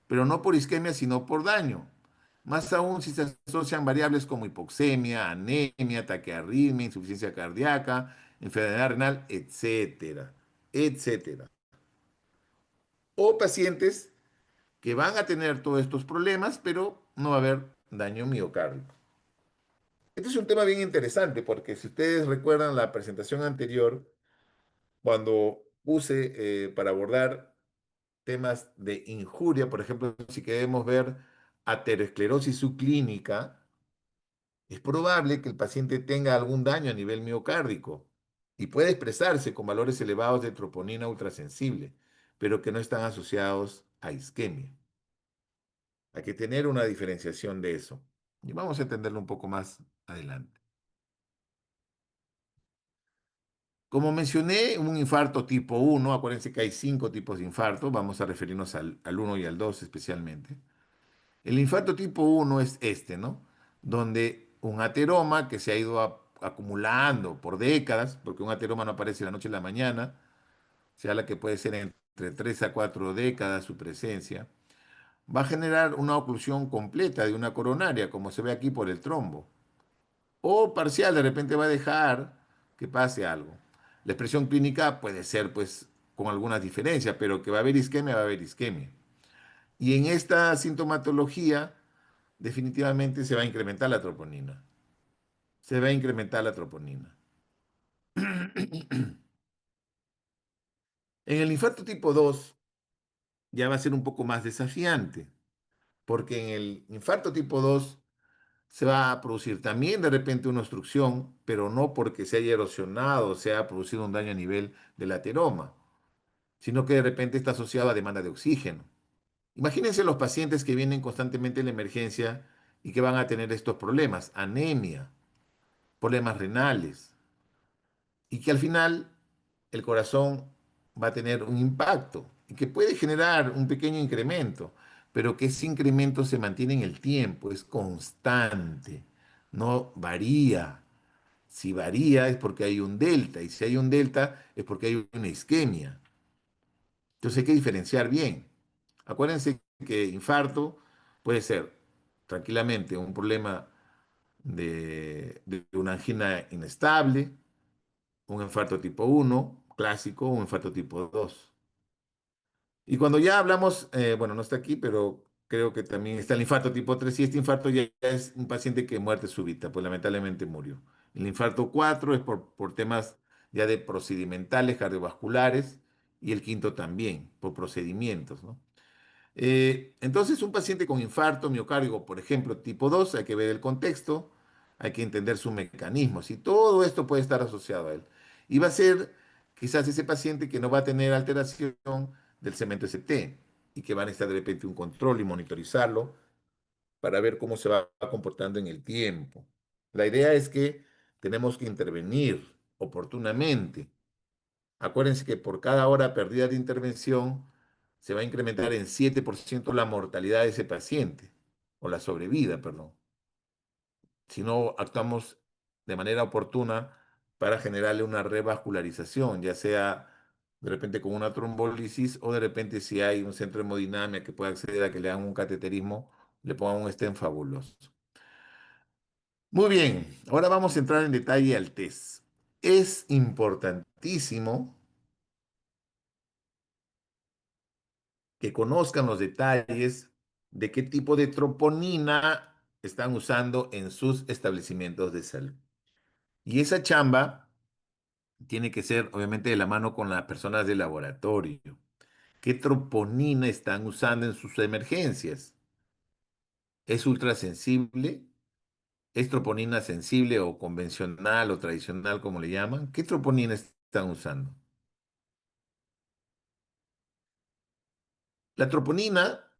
pero no por isquemia, sino por daño. Más aún si se asocian variables como hipoxemia, anemia, taquiarritmia, insuficiencia cardíaca, enfermedad renal, etcétera, etcétera. O pacientes que van a tener todos estos problemas, pero no va a haber daño miocárdico. Este es un tema bien interesante porque si ustedes recuerdan la presentación anterior, cuando puse para abordar temas de injuria, por ejemplo, si queremos ver aterosclerosis subclínica, es probable que el paciente tenga algún daño a nivel miocárdico y puede expresarse con valores elevados de troponina ultrasensible, pero que no están asociados a isquemia. Hay que tener una diferenciación de eso. Y vamos a entenderlo un poco más adelante. Como mencioné, un infarto tipo 1, acuérdense que hay 5 tipos de infarto, vamos a referirnos al 1 y al 2 especialmente. El infarto tipo 1 es este, ¿no? Donde un ateroma que se ha ido acumulando por décadas, porque un ateroma no aparece de la noche a la mañana, se habla que puede ser entre 3 a 4 décadas su presencia, va a generar una oclusión completa de una coronaria, como se ve aquí por el trombo. O parcial, de repente va a dejar que pase algo. La expresión clínica puede ser, pues, con algunas diferencias, pero que va a haber isquemia, va a haber isquemia. Y en esta sintomatología, definitivamente se va a incrementar la troponina. Se va a incrementar la troponina. En el infarto tipo 2 ya va a ser un poco más desafiante, porque en el infarto tipo 2 se va a producir también de repente una obstrucción, pero no porque se haya erosionado o se haya producido un daño a nivel del ateroma, sino que de repente está asociado a demanda de oxígeno. Imagínense los pacientes que vienen constantemente en la emergencia y que van a tener estos problemas, anemia, problemas renales, y que al final el corazón va a tener un impacto y que puede generar un pequeño incremento, pero que ese incremento se mantiene en el tiempo, es constante, no varía. Si varía es porque hay un delta, y si hay un delta es porque hay una isquemia. Entonces hay que diferenciar bien. Acuérdense que infarto puede ser tranquilamente un problema de una angina inestable, un infarto tipo 1 clásico, un infarto tipo 2. Y cuando ya hablamos, bueno, no está aquí, pero creo que también está el infarto tipo 3 y este infarto ya es un paciente que muerte súbita, pues lamentablemente murió. El infarto 4 es por temas ya de procedimentales cardiovasculares y el quinto también, por procedimientos, ¿no? Entonces, un paciente con infarto miocárdico, por ejemplo, tipo 2, hay que ver el contexto, hay que entender sus mecanismos y todo esto puede estar asociado a él. Y va a ser quizás ese paciente que no va a tener alteración del cemento ST y que va a necesitar de repente un control y monitorizarlo para ver cómo se va comportando en el tiempo. La idea es que tenemos que intervenir oportunamente. Acuérdense que por cada hora perdida de intervención se va a incrementar en 7% la mortalidad de ese paciente, o la sobrevida, perdón, si no actuamos de manera oportuna para generarle una revascularización, ya sea de repente con una trombólisis o de repente si hay un centro de hemodinamia que pueda acceder a que le hagan un cateterismo, le pongan un stent fabuloso. Muy bien, ahora vamos a entrar en detalle al test. Es importantísimo que conozcan los detalles de qué tipo de troponina están usando en sus establecimientos de salud. Y esa chamba tiene que ser, obviamente, de la mano con las personas del laboratorio. ¿Qué troponina están usando en sus emergencias? ¿Es ultrasensible? ¿Es troponina sensible o convencional o tradicional, como le llaman? ¿Qué troponina están usando? La troponina,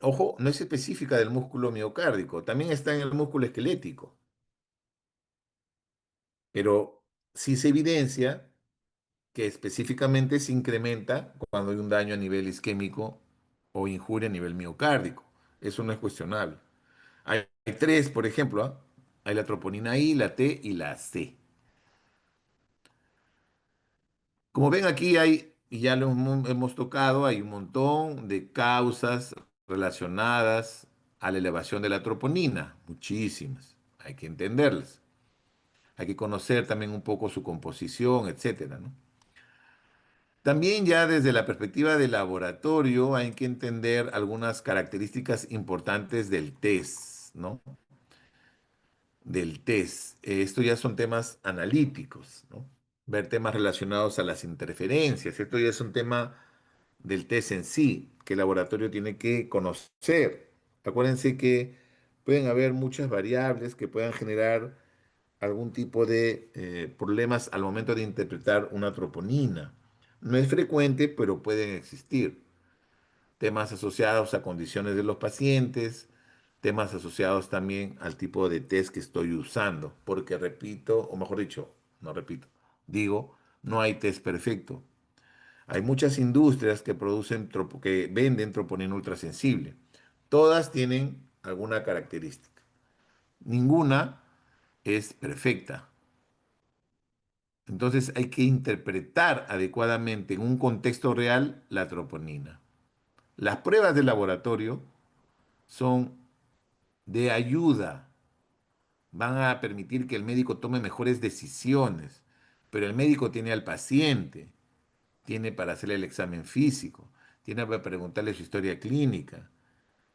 ojo, no es específica del músculo miocárdico, también está en el músculo esquelético, pero sí se evidencia que específicamente se incrementa cuando hay un daño a nivel isquémico o injuria a nivel miocárdico. Eso no es cuestionable. Hay tres, por ejemplo, ¿ah? Hay la troponina I, la T y la C. Como ven aquí hay, y ya lo hemos tocado, hay un montón de causas relacionadas a la elevación de la troponina, muchísimas. Hay que entenderlas. Hay que conocer también un poco su composición, etcétera, ¿no? También ya desde la perspectiva del laboratorio hay que entender algunas características importantes del test, ¿no? Del test. Esto ya son temas analíticos, ¿no? Ver temas relacionados a las interferencias. Esto ya es un tema del test en sí, que el laboratorio tiene que conocer. Acuérdense que pueden haber muchas variables que puedan generar algún tipo de problemas al momento de interpretar una troponina. No es frecuente, pero pueden existir. Temas asociados a condiciones de los pacientes, temas asociados también al tipo de test que estoy usando, porque repito, o mejor dicho, no repito, digo, no hay test perfecto. Hay muchas industrias que que venden troponina ultrasensible. Todas tienen alguna característica. Ninguna es perfecta. Entonces hay que interpretar adecuadamente en un contexto real la troponina. Las pruebas de laboratorio son de ayuda, van a permitir que el médico tome mejores decisiones, pero el médico tiene al paciente, tiene para hacerle el examen físico, tiene para preguntarle su historia clínica,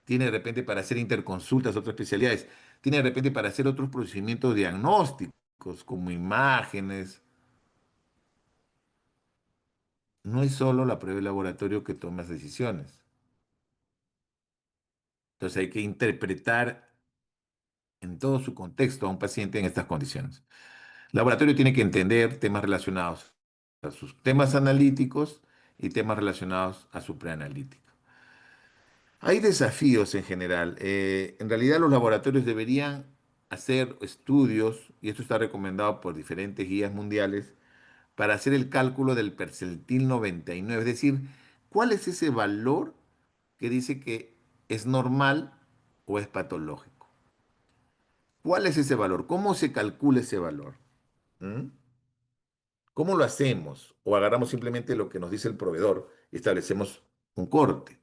tiene de repente para hacer interconsultas a otras especialidades, tiene de repente para hacer otros procedimientos diagnósticos como imágenes. No es solo la prueba de laboratorio que toma las decisiones. Entonces hay que interpretar en todo su contexto a un paciente en estas condiciones. El laboratorio tiene que entender temas relacionados a sus temas analíticos y temas relacionados a su preanalítico. Hay desafíos en general. En realidad los laboratorios deberían hacer estudios, y esto está recomendado por diferentes guías mundiales, para hacer el cálculo del percentil 99, es decir, ¿cuál es ese valor que dice que es normal o es patológico? ¿Cuál es ese valor? ¿Cómo se calcula ese valor? ¿Mm? ¿Cómo lo hacemos? ¿O agarramos simplemente lo que nos dice el proveedor y establecemos un corte?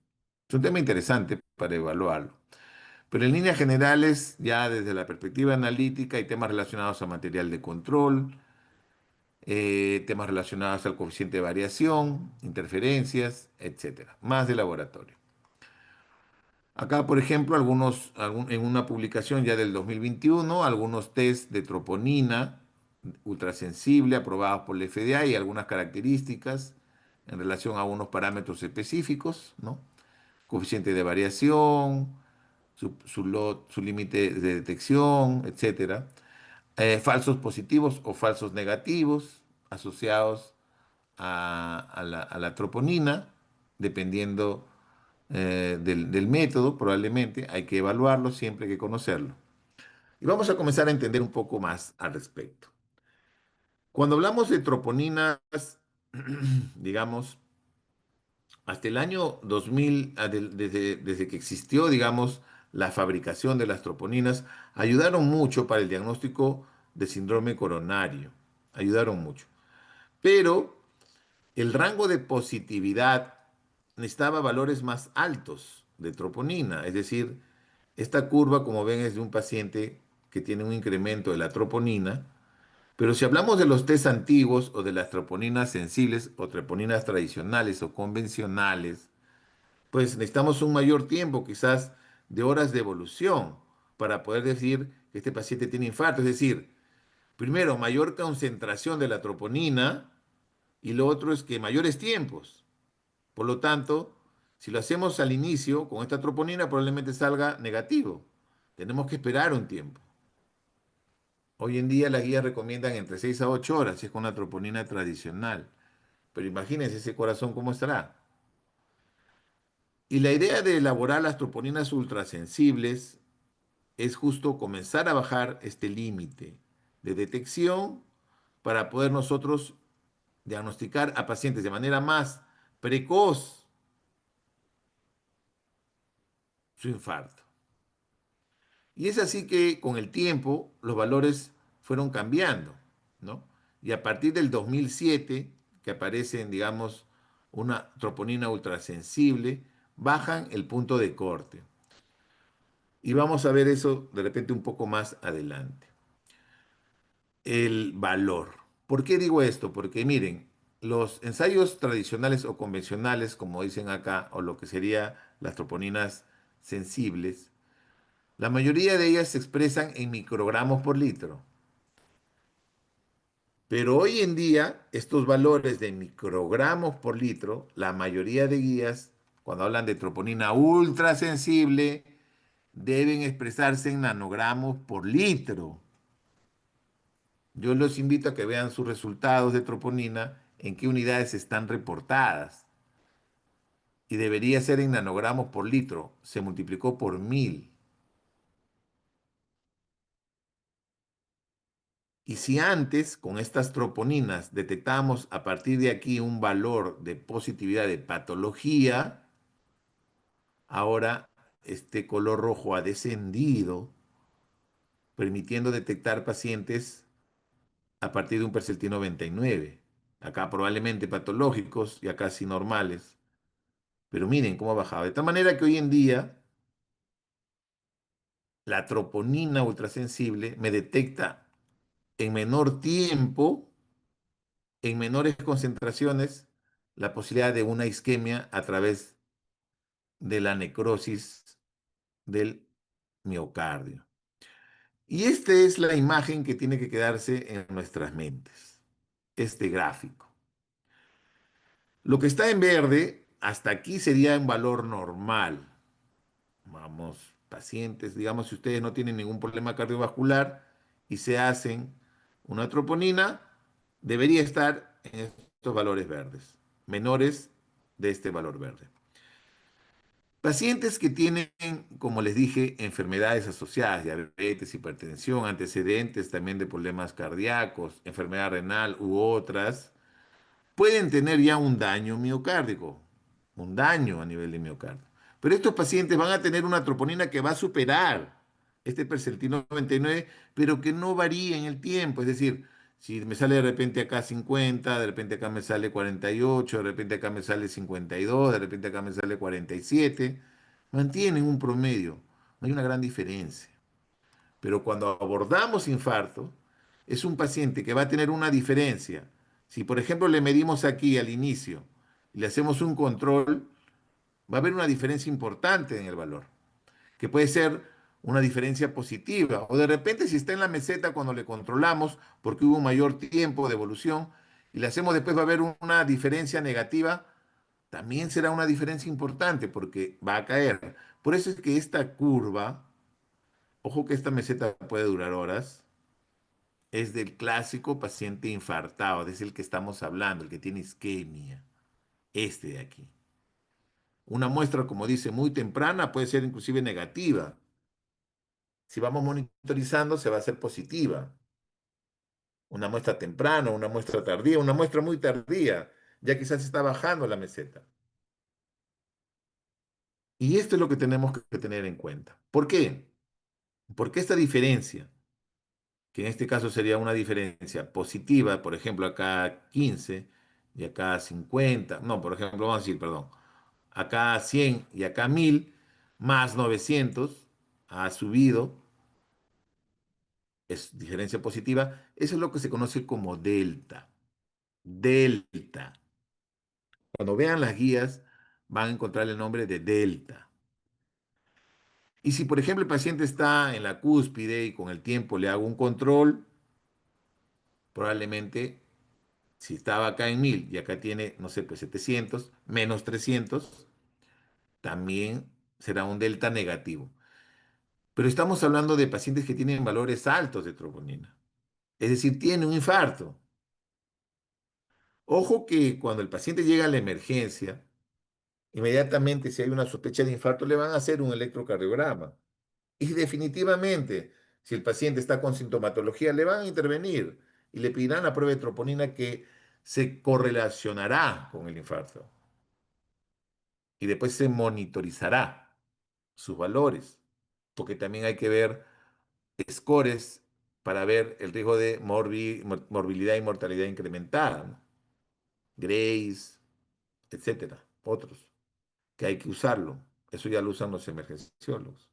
Es un tema interesante para evaluarlo. Pero en líneas generales, ya desde la perspectiva analítica, hay temas relacionados a material de control, temas relacionados al coeficiente de variación, interferencias, etcétera. Más de laboratorio. Acá, por ejemplo, en una publicación ya del 2021, algunos test de troponina ultrasensible aprobados por la FDA y algunas características en relación a unos parámetros específicos, ¿no? Coeficiente de variación, su límite de detección, etcétera. Falsos positivos o falsos negativos asociados a la troponina, dependiendo del método, probablemente hay que evaluarlo, siempre hay que conocerlo. Y vamos a comenzar a entender un poco más al respecto. Cuando hablamos de troponinas, digamos, hasta el año 2000, desde que existió, digamos, la fabricación de las troponinas, ayudaron mucho para el diagnóstico de síndrome coronario. Ayudaron mucho. Pero el rango de positividad necesitaba valores más altos de troponina. Es decir, esta curva, como ven, es de un paciente que tiene un incremento de la troponina. Pero si hablamos de los test antiguos o de las troponinas sensibles o troponinas tradicionales o convencionales, pues necesitamos un mayor tiempo, quizás de horas de evolución, para poder decir que este paciente tiene infarto. Es decir, primero, mayor concentración de la troponina y lo otro es que mayores tiempos. Por lo tanto, si lo hacemos al inicio con esta troponina, probablemente salga negativo. Tenemos que esperar un tiempo. Hoy en día las guías recomiendan entre 6 a 8 horas, si es con una troponina tradicional. Pero imagínense ese corazón cómo estará. Y la idea de elaborar las troponinas ultrasensibles es justo comenzar a bajar este límite de detección para poder nosotros diagnosticar a pacientes de manera más precoz su infarto. Y es así que con el tiempo los valores fueron cambiando, ¿no? Y a partir del 2007, que aparecen, digamos, una troponina ultrasensible, bajan el punto de corte. Y vamos a ver eso de repente un poco más adelante. El valor. ¿Por qué digo esto? Porque miren, los ensayos tradicionales o convencionales, como dicen acá, o lo que sería las troponinas sensibles, la mayoría de ellas se expresan en microgramos por litro. Pero hoy en día, estos valores de microgramos por litro, la mayoría de guías, cuando hablan de troponina ultra sensible, deben expresarse en nanogramos por litro. Yo los invito a que vean sus resultados de troponina, en qué unidades están reportadas. Y debería ser en nanogramos por litro. Se multiplicó por 1000. Y si antes, con estas troponinas, detectamos a partir de aquí un valor de positividad de patología, ahora este color rojo ha descendido, permitiendo detectar pacientes a partir de un percentil 99. Acá probablemente patológicos y acá sí normales. Pero miren cómo ha bajado. De tal manera que hoy en día la troponina ultrasensible me detecta en menor tiempo, en menores concentraciones, la posibilidad de una isquemia a través de la necrosis del miocardio. Y esta es la imagen que tiene que quedarse en nuestras mentes, este gráfico. Lo que está en verde, hasta aquí sería un valor normal. Vamos, pacientes, digamos, si ustedes no tienen ningún problema cardiovascular y se hacen una troponina, debería estar en estos valores verdes, menores de este valor verde. Pacientes que tienen, como les dije, enfermedades asociadas, diabetes, hipertensión, antecedentes también de problemas cardíacos, enfermedad renal u otras, pueden tener ya un daño miocárdico, un daño a nivel de miocardio. Pero estos pacientes van a tener una troponina que va a superar este percentil 99, pero que no varía en el tiempo. Es decir, si me sale de repente acá 50, de repente acá me sale 48, de repente acá me sale 52, de repente acá me sale 47, mantienen un promedio. No hay una gran diferencia. Pero cuando abordamos infarto, es un paciente que va a tener una diferencia. Si, por ejemplo, le medimos aquí al inicio y le hacemos un control, va a haber una diferencia importante en el valor, que puede ser una diferencia positiva. O de repente, si está en la meseta cuando le controlamos, porque hubo un mayor tiempo de evolución, y le hacemos después, va a haber una diferencia negativa, también será una diferencia importante porque va a caer. Por eso es que esta curva, ojo que esta meseta puede durar horas, es del clásico paciente infartado, es el que estamos hablando, el que tiene isquemia, este de aquí. Una muestra, como dice, muy temprana puede ser inclusive negativa. Si vamos monitorizando, se va a hacer positiva. Una muestra temprana, una muestra tardía, una muestra muy tardía, ya quizás está bajando la meseta. Y esto es lo que tenemos que tener en cuenta. ¿Por qué? Porque esta diferencia, que en este caso sería una diferencia positiva, por ejemplo, acá 15 y acá 50, no, por ejemplo, vamos a decir, perdón, acá 100 y acá 1000 más 900 ha subido, es diferencia positiva, eso es lo que se conoce como delta. Delta. Cuando vean las guías, van a encontrar el nombre de delta. Y si, por ejemplo, el paciente está en la cúspide y con el tiempo le hago un control, probablemente si estaba acá en 1000 y acá tiene, no sé, pues 700 menos 300, también será un delta negativo. Pero estamos hablando de pacientes que tienen valores altos de troponina. Es decir, tiene un infarto. Ojo que cuando el paciente llega a la emergencia, inmediatamente si hay una sospecha de infarto, le van a hacer un electrocardiograma. Y definitivamente, si el paciente está con sintomatología, le van a intervenir y le pedirán la prueba de troponina que se correlacionará con el infarto. Y después se monitorizará sus valores, porque también hay que ver scores para ver el riesgo de morbilidad y mortalidad incrementada, ¿no? Grace, etcétera, otros, que hay que usarlo. Eso ya lo usan los emergenciólogos.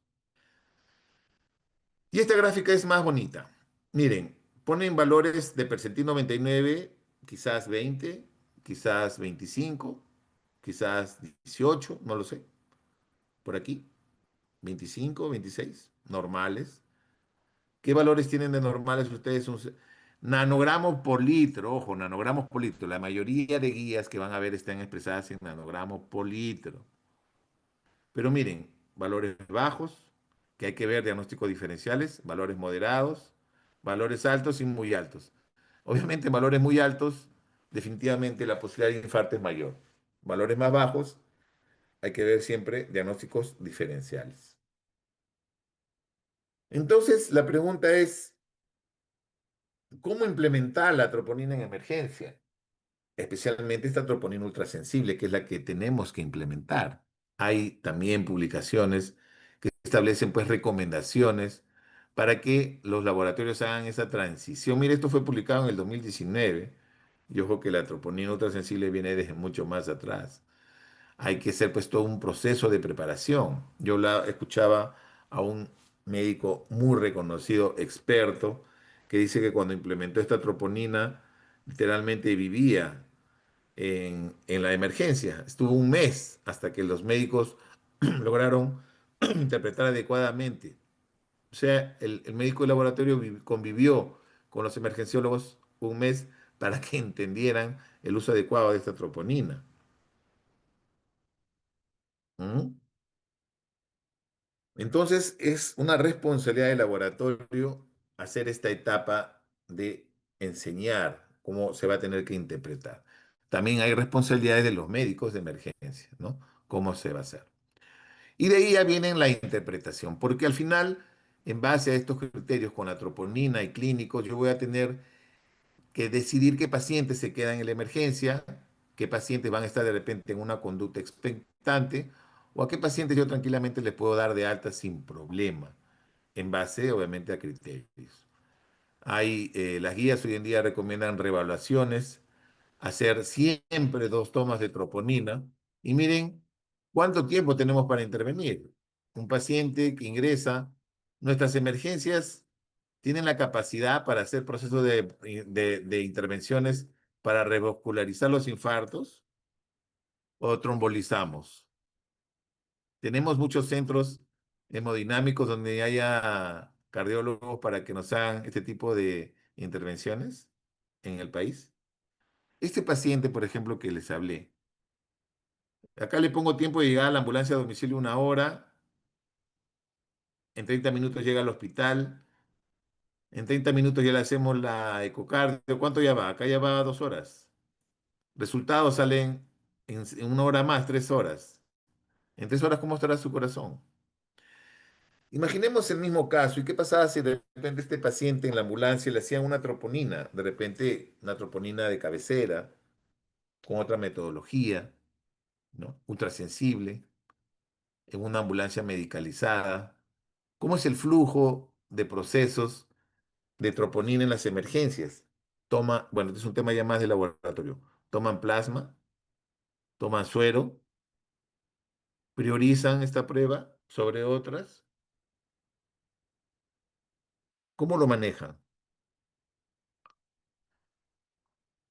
Y esta gráfica es más bonita. Miren, ponen valores de percentil 99, quizás 20, quizás 25, quizás 18, no lo sé, por aquí, 25, 26, normales. ¿Qué valores tienen de normales ustedes? Nanogramos por litro, ojo, nanogramos por litro. La mayoría de guías que van a ver están expresadas en nanogramos por litro. Pero miren, valores bajos, que hay que ver diagnósticos diferenciales, valores moderados, valores altos y muy altos. Obviamente, en valores muy altos, definitivamente la posibilidad de infarto es mayor. Valores más bajos, hay que ver siempre diagnósticos diferenciales. Entonces, la pregunta es, ¿cómo implementar la troponina en emergencia? Especialmente esta troponina ultrasensible, que es la que tenemos que implementar. Hay también publicaciones que establecen pues recomendaciones para que los laboratorios hagan esa transición. Mire, esto fue publicado en el 2019 y ojo que la troponina ultrasensible viene desde mucho más atrás. Hay que hacer pues todo un proceso de preparación. Yo la escuchaba a un médico muy reconocido, experto, que dice que cuando implementó esta troponina, literalmente vivía en la emergencia. Estuvo un mes hasta que los médicos lograron interpretar adecuadamente. O sea, el médico de laboratorio convivió con los emergenciólogos un mes para que entendieran el uso adecuado de esta troponina. ¿Mm? Entonces, es una responsabilidad del laboratorio hacer esta etapa de enseñar cómo se va a tener que interpretar. También hay responsabilidades de los médicos de emergencia, ¿no? ¿Cómo se va a hacer? Y de ahí ya viene la interpretación, porque al final, en base a estos criterios con la troponina y clínicos, yo voy a tener que decidir qué pacientes se quedan en la emergencia, qué pacientes van a estar de repente en una conducta expectante, o a qué pacientes yo tranquilamente les puedo dar de alta sin problema, en base obviamente a criterios. Las guías hoy en día recomiendan revaluaciones, hacer siempre 2 tomas de troponina. Y miren, ¿cuánto tiempo tenemos para intervenir? Un paciente que ingresa, nuestras emergencias tienen la capacidad para hacer procesos de intervenciones para revascularizar los infartos o trombolizamos. Tenemos muchos centros hemodinámicos donde haya cardiólogos para que nos hagan este tipo de intervenciones en el país. Este paciente, por ejemplo, que les hablé, acá le pongo tiempo de llegar a la ambulancia a domicilio 1 hora, en 30 minutos llega al hospital, en 30 minutos ya le hacemos la ecocardio. ¿Cuánto ya va? Acá ya va 2 horas. Resultados salen en 1 hora más, 3 horas. En 3 horas, ¿cómo estará su corazón? Imaginemos el mismo caso. ¿Y qué pasaba si de repente este paciente en la ambulancia le hacían una troponina? De repente una troponina de cabecera, con otra metodología, ¿no? Ultrasensible, en una ambulancia medicalizada. ¿Cómo es el flujo de procesos de troponina en las emergencias? Bueno, este es un tema ya más de laboratorio. Toman plasma, toman suero, priorizan esta prueba sobre otras. ¿Cómo lo manejan?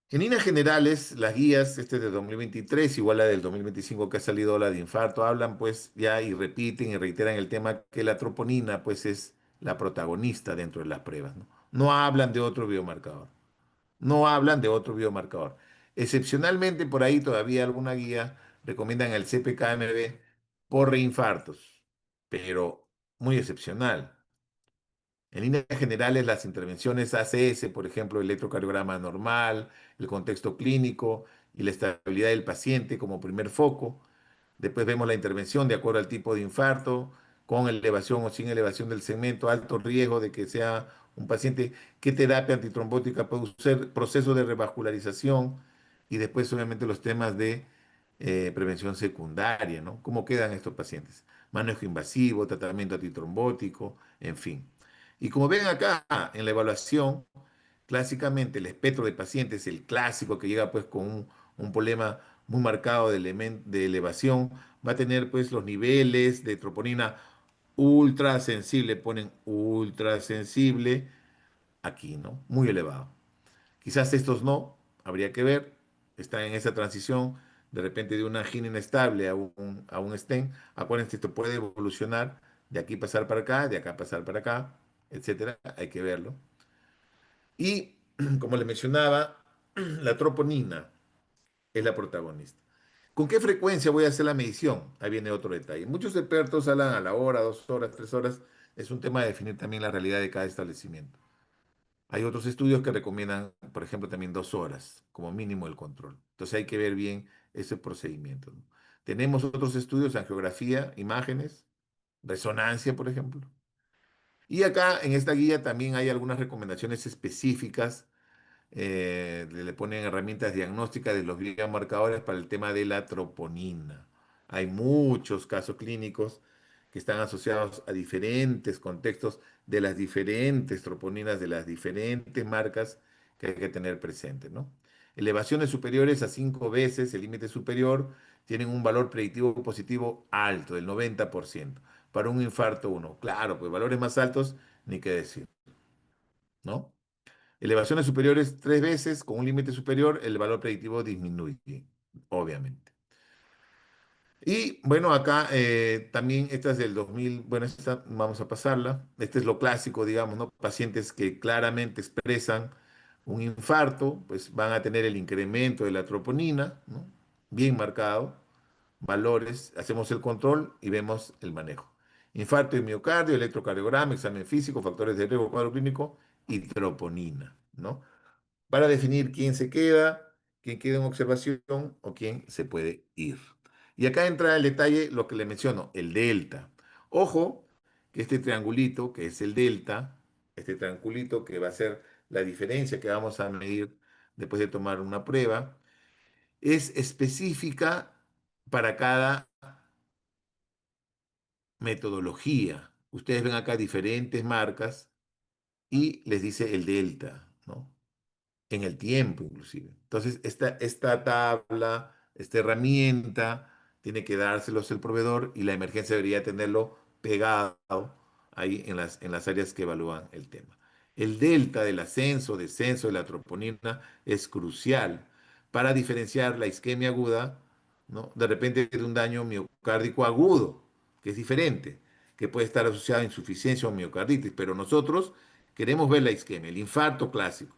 En líneas generales, las guías, este de 2023, igual la del 2025 que ha salido la de infarto, hablan pues ya y repiten y reiteran el tema que la troponina pues es la protagonista dentro de las pruebas, ¿no? No hablan de otro biomarcador, no hablan de otro biomarcador. Excepcionalmente por ahí todavía alguna guía recomiendan el CPKMB por reinfartos, pero muy excepcional. En líneas generales, las intervenciones ACS, por ejemplo, el electrocardiograma normal, el contexto clínico y la estabilidad del paciente como primer foco. Después vemos la intervención de acuerdo al tipo de infarto, con elevación o sin elevación del segmento, alto riesgo de que sea un paciente, qué terapia antitrombótica puede usar, proceso de revascularización y después obviamente los temas de prevención secundaria, ¿no? ¿Cómo quedan estos pacientes? Manejo invasivo, tratamiento antitrombótico, en fin. Y como ven acá en la evaluación, clásicamente el espectro de pacientes, el clásico que llega pues con un problema muy marcado de elevación, va a tener pues los niveles de troponina ultra sensible, ponen ultra sensible aquí, ¿no? Muy elevado. Quizás estos no, habría que ver. está en esa transición de repente de una angina inestable a un stent. Acuérdense, esto puede evolucionar de aquí pasar para acá, de acá pasar para acá, etcétera. Hay que verlo. Y como le mencionaba, la troponina es la protagonista. ¿Con qué frecuencia voy a hacer la medición? Ahí viene otro detalle. Muchos expertos hablan a la hora, 2 horas, 3 horas. Es un tema de definir también la realidad de cada establecimiento. Hay otros estudios que recomiendan, por ejemplo, también 2 horas como mínimo el control. Entonces hay que ver bien ese procedimiento, ¿no? Tenemos otros estudios, angiografía, imágenes, resonancia, por ejemplo. Y acá en esta guía también hay algunas recomendaciones específicas, le ponen herramientas diagnósticas de los biomarcadores para el tema de la troponina. Hay muchos casos clínicos que están asociados a diferentes contextos de las diferentes troponinas de las diferentes marcas que hay que tener presente, ¿no? Elevaciones superiores a 5 veces el límite superior tienen un valor predictivo positivo alto, del 90%. Para un infarto uno. Claro, pues valores más altos, ni qué decir, ¿no? Elevaciones superiores 3 veces, con un límite superior, el valor predictivo disminuye, obviamente. Y bueno, acá también esta es del 2000, bueno, esta vamos a pasarla. Este es lo clásico, digamos, ¿no? Pacientes que claramente expresan un infarto, pues van a tener el incremento de la troponina, ¿no? Bien marcado, valores, hacemos el control y vemos el manejo. Infarto de miocardio, electrocardiograma, examen físico, factores de riesgo, cuadro clínico y troponina, ¿no? Para definir quién queda en observación o quién se puede ir. Y acá entra el detalle, lo que le menciono, el delta. Ojo, que este triangulito, que es el delta, este triangulito que va a ser la diferencia que vamos a medir después de tomar una prueba, es específica para cada metodología. Ustedes ven acá diferentes marcas y les dice el delta, ¿no? En el tiempo inclusive. Entonces, esta tabla, esta herramienta, tiene que dárselos el proveedor y la emergencia debería tenerlo pegado ahí en las áreas que evalúan el tema. El delta del ascenso, descenso de la troponina es crucial para diferenciar la isquemia aguda, ¿no? De repente de un daño miocárdico agudo, que es diferente, que puede estar asociado a insuficiencia o miocarditis, pero nosotros queremos ver la isquemia, el infarto clásico.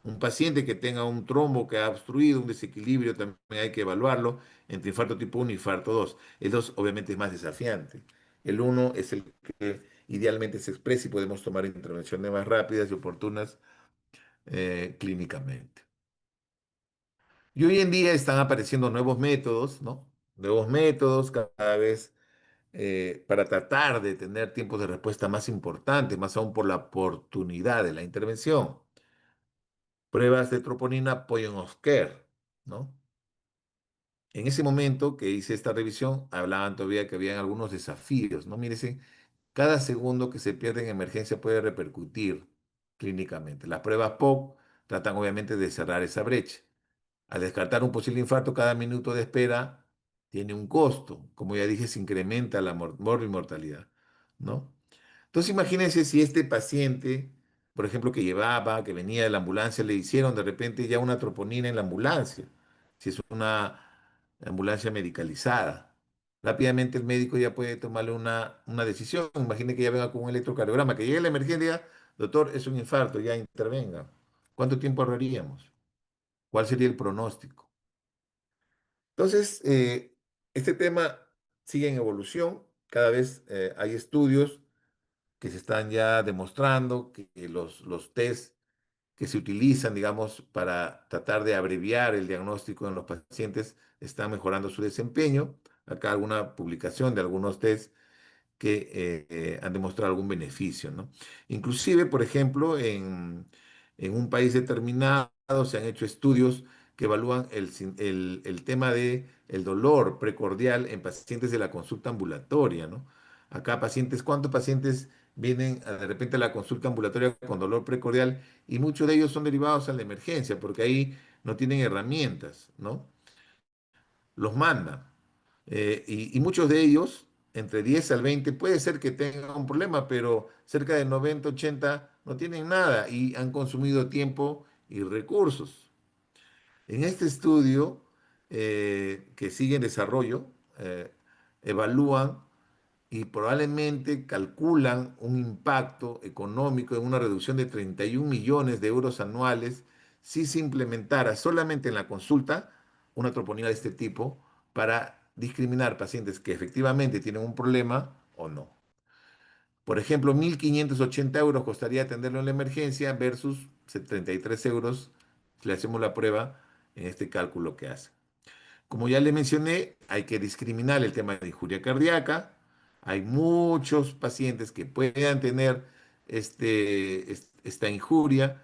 Un paciente que tenga un trombo que ha obstruido, un desequilibrio, también hay que evaluarlo entre infarto tipo 1 y infarto 2. El 2 obviamente es más desafiante. El uno es el que idealmente se expresa y podemos tomar intervenciones más rápidas y oportunas clínicamente. Y hoy en día están apareciendo nuevos métodos, ¿no? Nuevos métodos cada vez para tratar de tener tiempos de respuesta más importantes, más aún por la oportunidad de la intervención. Pruebas de troponina point of care, ¿no? En ese momento que hice esta revisión, hablaban todavía que habían algunos desafíos, ¿no? Mírese, cada segundo que se pierde en emergencia puede repercutir clínicamente. Las pruebas POC tratan obviamente de cerrar esa brecha. Al descartar un posible infarto, cada minuto de espera tiene un costo. Como ya dije, se incrementa la mortalidad, ¿no? Entonces imagínense si este paciente, por ejemplo, que venía de la ambulancia, le hicieron de repente ya una troponina en la ambulancia, si es una ambulancia medicalizada. Rápidamente el médico ya puede tomarle una decisión. Imagine que ya venga con un electrocardiograma, que llegue a la emergencia, doctor, es un infarto, ya intervenga. ¿Cuánto tiempo ahorraríamos? ¿Cuál sería el pronóstico? Entonces, este tema sigue en evolución. Cada vez hay estudios que se están ya demostrando que los test que se utilizan, digamos, para tratar de abreviar el diagnóstico en los pacientes están mejorando su desempeño. Acá alguna publicación de algunos test que han demostrado algún beneficio, ¿no? Inclusive, por ejemplo, en un país determinado se han hecho estudios que evalúan el tema de el dolor precordial en pacientes de la consulta ambulatoria, ¿no? Acá pacientes, ¿cuántos pacientes vienen de repente a la consulta ambulatoria con dolor precordial? Y muchos de ellos son derivados a la emergencia porque ahí no tienen herramientas, ¿no? Los mandan. Y muchos de ellos, entre 10 al 20, puede ser que tengan un problema, pero cerca de 90, 80 no tienen nada y han consumido tiempo y recursos. En este estudio, que sigue en desarrollo, evalúan y probablemente calculan un impacto económico en una reducción de 31 millones de euros anuales si se implementara solamente en la consulta una troponina de este tipo para discriminar pacientes que efectivamente tienen un problema o no. Por ejemplo, 1.580 euros costaría atenderlo en la emergencia versus 33 euros si le hacemos la prueba en este cálculo que hace. Como ya le mencioné, hay que discriminar el tema de injuria cardíaca. Hay muchos pacientes que puedan tener esta injuria,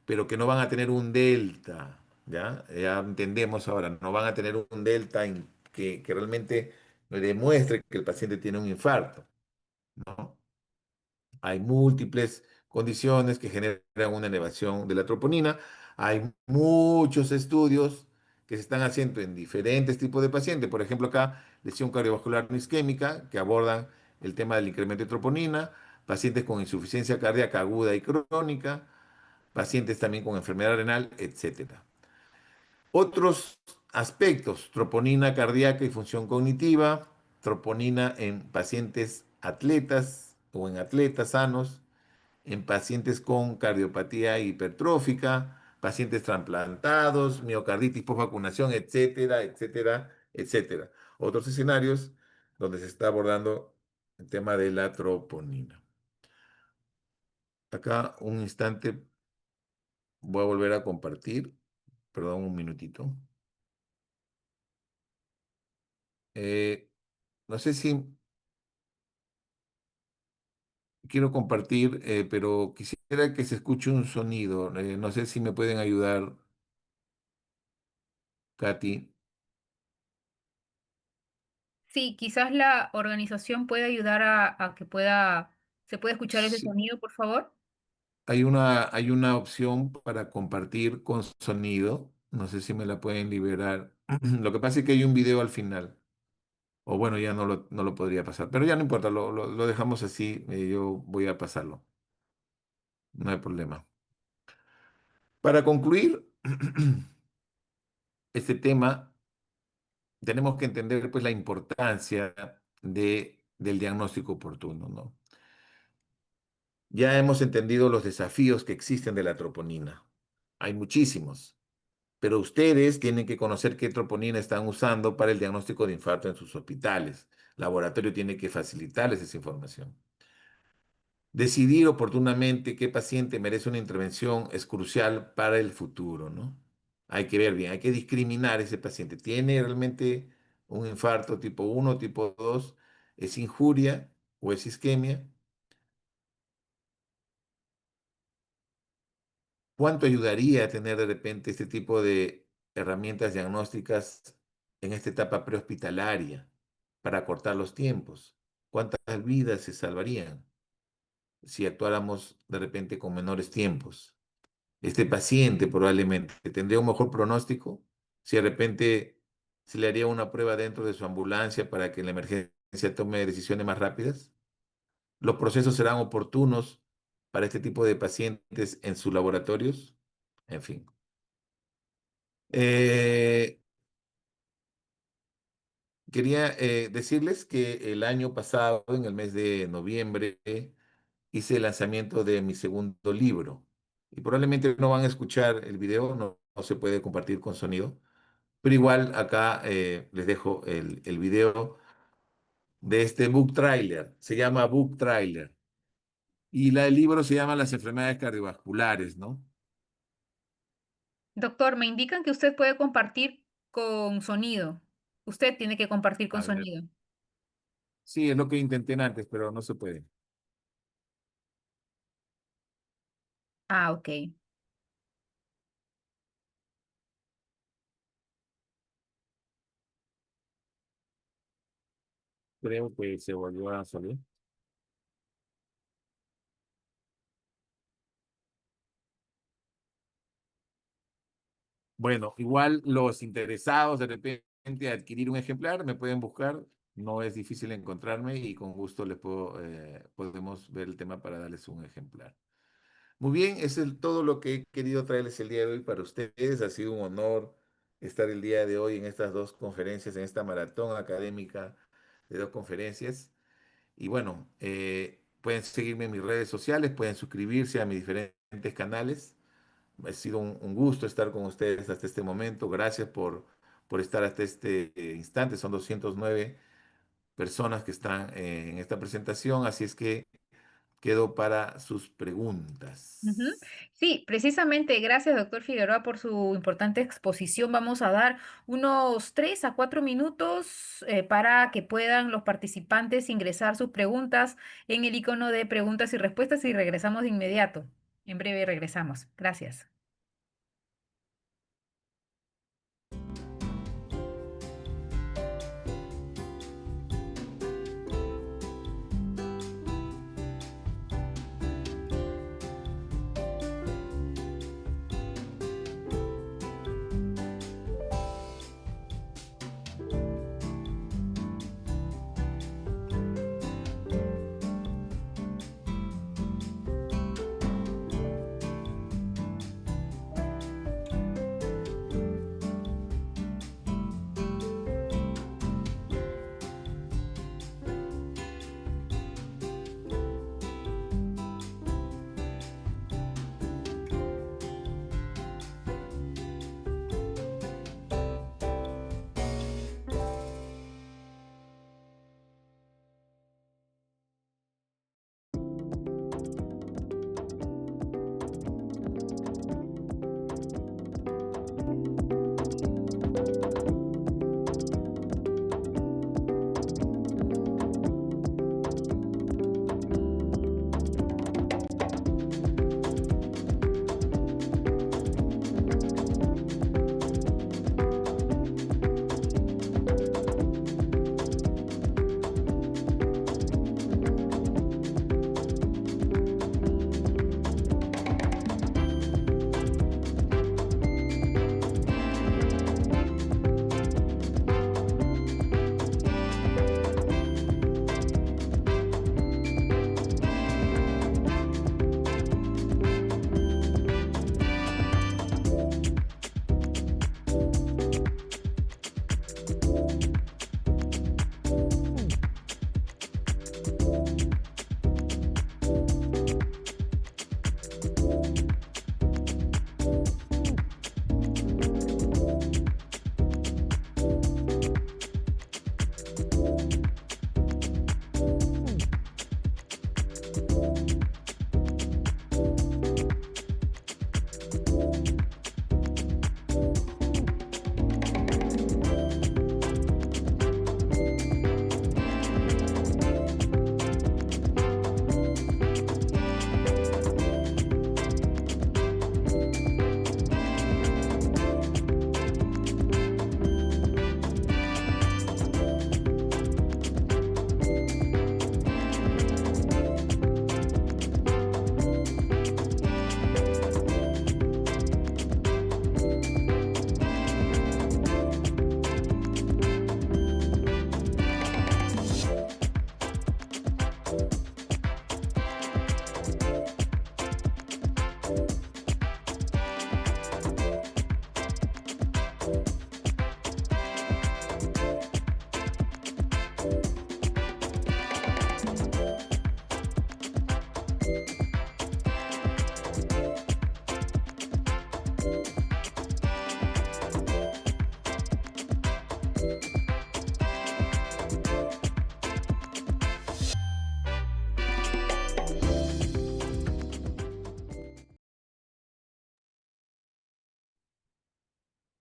pero que no van a tener un delta, ¿ya? Ya entendemos ahora, no van a tener un delta que realmente demuestre que el paciente tiene un infarto, ¿no? Hay múltiples condiciones que generan una elevación de la troponina. Hay muchos estudios que se están haciendo en diferentes tipos de pacientes. Por ejemplo, acá, lesión cardiovascular no isquémica, que abordan el tema del incremento de troponina, pacientes con insuficiencia cardíaca aguda y crónica, pacientes también con enfermedad renal, etcétera. Otros aspectos, troponina cardíaca y función cognitiva, troponina en pacientes atletas o en atletas sanos, en pacientes con cardiopatía hipertrófica, pacientes trasplantados, miocarditis por vacunación, etcétera, etcétera, etcétera. Otros escenarios donde se está abordando el tema de la troponina. Acá un instante, voy a volver a compartir, perdón, un minutito. Eh, no sé si quiero compartir, pero quisiera que se escuche un sonido. No sé si me pueden ayudar, Katy. Sí, quizás la organización puede ayudar a que se pueda escuchar ese Sí, sonido, por favor. hay una opción para compartir con sonido. No sé si me la pueden liberar. Lo que pasa es que hay un video al final. O bueno, ya no lo podría pasar. Pero ya no importa, lo dejamos así. Yo voy a pasarlo. No hay problema. Para concluir este tema, tenemos que entender pues la importancia del diagnóstico oportuno, ¿no? Ya hemos entendido los desafíos que existen de la troponina. Hay muchísimos. Pero ustedes tienen que conocer qué troponina están usando para el diagnóstico de infarto en sus hospitales. El laboratorio tiene que facilitarles esa información. Decidir oportunamente qué paciente merece una intervención es crucial para el futuro, ¿no? Hay que ver bien, hay que discriminar ese paciente. ¿Tiene realmente un infarto tipo uno, tipo 2? ¿Es injuria o es isquemia? ¿Cuánto ayudaría a tener de repente este tipo de herramientas diagnósticas en esta etapa prehospitalaria para acortar los tiempos? ¿Cuántas vidas se salvarían si actuáramos de repente con menores tiempos? Este paciente probablemente tendría un mejor pronóstico si de repente se le haría una prueba dentro de su ambulancia para que en la emergencia tome decisiones más rápidas. ¿Los procesos serán oportunos para este tipo de pacientes en sus laboratorios? En fin. Eh, Quería decirles que el año pasado, en el mes de noviembre, hice el lanzamiento de mi segundo libro. Y probablemente no van a escuchar el video, no se puede compartir con sonido, pero igual acá les dejo el video de este book trailer. Se llama book trailer. Y el libro se llama Las enfermedades cardiovasculares, ¿no? Doctor, me indican que usted puede compartir con sonido. Usted tiene que compartir con A ver. sonido. Sí, es lo que intenté antes, pero no se puede. Ah, ok. Creo que se volvió a salir. Bueno, igual los interesados de repente a adquirir un ejemplar me pueden buscar, no es difícil encontrarme y con gusto podemos ver el tema para darles un ejemplar. Muy bien, eso es todo lo que he querido traerles el día de hoy para ustedes. Ha sido un honor estar el día de hoy en estas dos conferencias, en esta maratón académica de dos conferencias. Y bueno, pueden seguirme en mis redes sociales, pueden suscribirse a mis diferentes canales. Ha sido un gusto estar con ustedes hasta este momento. Gracias por estar hasta este instante. Son 209 personas que están en esta presentación, así es que quedo para sus Ujú. preguntas. Sí, precisamente, gracias, doctor Figueroa, por su importante exposición. Vamos a dar unos 3 a 4 minutos para que puedan los participantes ingresar sus preguntas en el icono de preguntas y respuestas y regresamos de inmediato. En breve regresamos. Gracias.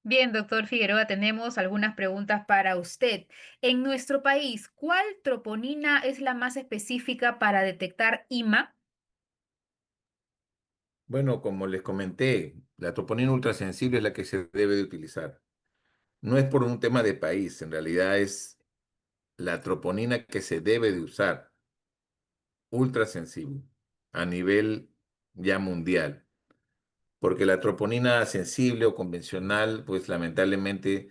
Bien, doctor Figueroa, tenemos algunas preguntas para usted. En nuestro país, ¿cuál troponina es la más específica para detectar IMA? Bueno, como les comenté, la troponina ultrasensible es la que se debe de utilizar. No es por un tema de país, en realidad es la troponina que se debe de usar, ultrasensible, a nivel ya mundial. Porque la troponina sensible o convencional, pues lamentablemente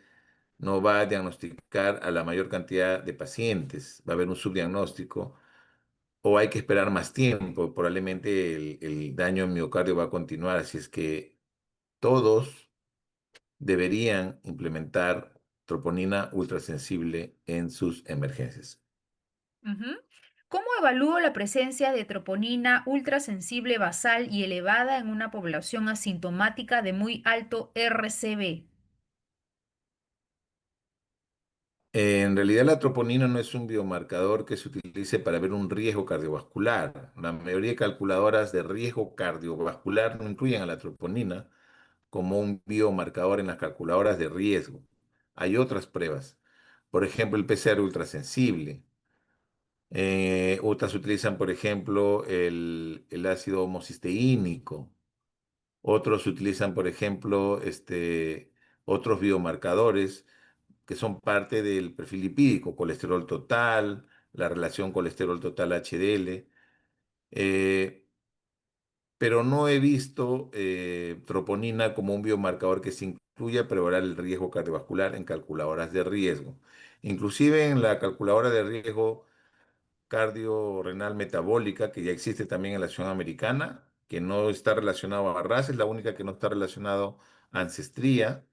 no va a diagnosticar a la mayor cantidad de pacientes. Va a haber un subdiagnóstico o hay que esperar más tiempo. Probablemente el daño en miocardio va a continuar. Así es que todos deberían implementar troponina ultrasensible en sus emergencias. Ujú. ¿Cómo evalúo la presencia de troponina ultrasensible basal y elevada en una población asintomática de muy alto RCB? En realidad la troponina no es un biomarcador que se utilice para ver un riesgo cardiovascular. La mayoría de calculadoras de riesgo cardiovascular no incluyen a la troponina como un biomarcador en las calculadoras de riesgo. Hay otras pruebas, por ejemplo el PCR ultrasensible. Otras utilizan, por ejemplo, el ácido homocisteínico. Otros utilizan, por ejemplo, otros biomarcadores que son parte del perfil lipídico, colesterol total, la relación colesterol total HDL, eh, pero no he visto troponina como un biomarcador que se incluya para evaluar el riesgo cardiovascular en calculadoras de riesgo. Inclusive en la calculadora de riesgo cardiorrenal metabólica, que ya existe también en la Asociación Americana, que no está relacionado a raza, es la única que no está relacionado a ancestría.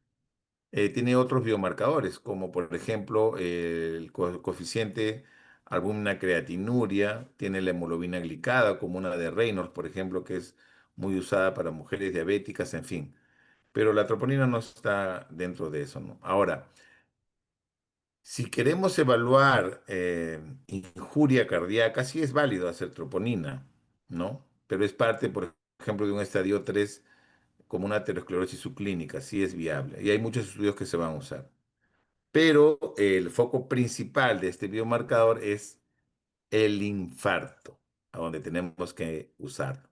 Tiene otros biomarcadores, como por ejemplo el coeficiente albúmina creatinuria, tiene la hemoglobina glicada, como una de Reynolds, por ejemplo, que es muy usada para mujeres diabéticas, en fin. Pero la troponina no está dentro de eso, ¿no? Ahora, si queremos evaluar injuria cardíaca, sí es válido hacer troponina, ¿no? Pero es parte, por ejemplo, de un estadio 3 como una aterosclerosis subclínica, sí es viable. Y hay muchos estudios que se van a usar. Pero el foco principal de este biomarcador es el infarto, a donde tenemos que usarlo.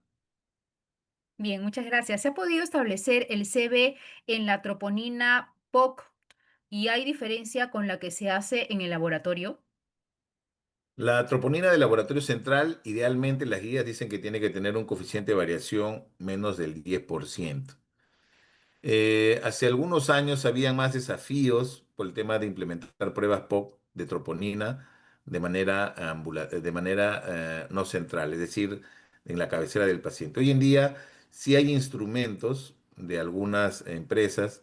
Bien, muchas gracias. ¿Se ha podido establecer el CB en la troponina POC y hay diferencia con la que se hace en el laboratorio? La troponina del laboratorio central, idealmente las guías dicen que tiene que tener un coeficiente de variación menos del 10%. Hace algunos años había más desafíos por el tema de implementar pruebas POC de troponina de manera no central, es decir, en la cabecera del paciente. Hoy en día sí hay instrumentos de algunas empresas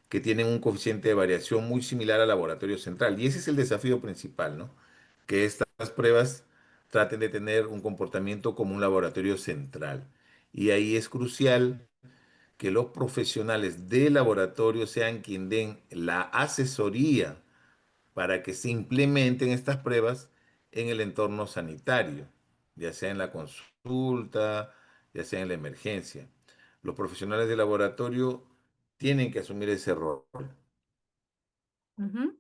que tienen un coeficiente de variación muy similar al laboratorio central. Y ese es el desafío principal, ¿no? Que estas pruebas traten de tener un comportamiento como un laboratorio central. Y ahí es crucial que los profesionales de laboratorio sean quien den la asesoría para que se implementen estas pruebas en el entorno sanitario, ya sea en la consulta, ya sea en la emergencia. Los profesionales de laboratorio tienen que asumir ese rol. Ujú.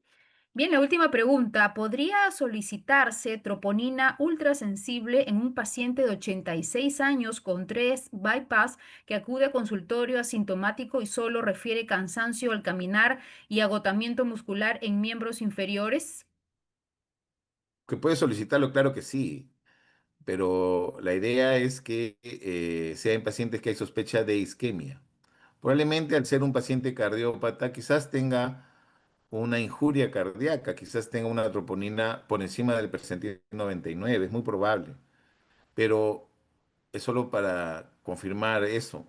Bien, la última pregunta. ¿Podría solicitarse troponina ultrasensible en un paciente de 86 años con 3 bypass que acude a consultorio asintomático y solo refiere cansancio al caminar y agotamiento muscular en miembros inferiores? ¿Que puede solicitarlo? Claro que sí, pero la idea es que sea en pacientes que hay sospecha de isquemia. Probablemente al ser un paciente cardiópata, quizás tenga una injuria cardíaca, quizás tenga una troponina por encima del percentil 99, es muy probable, pero es solo para confirmar eso.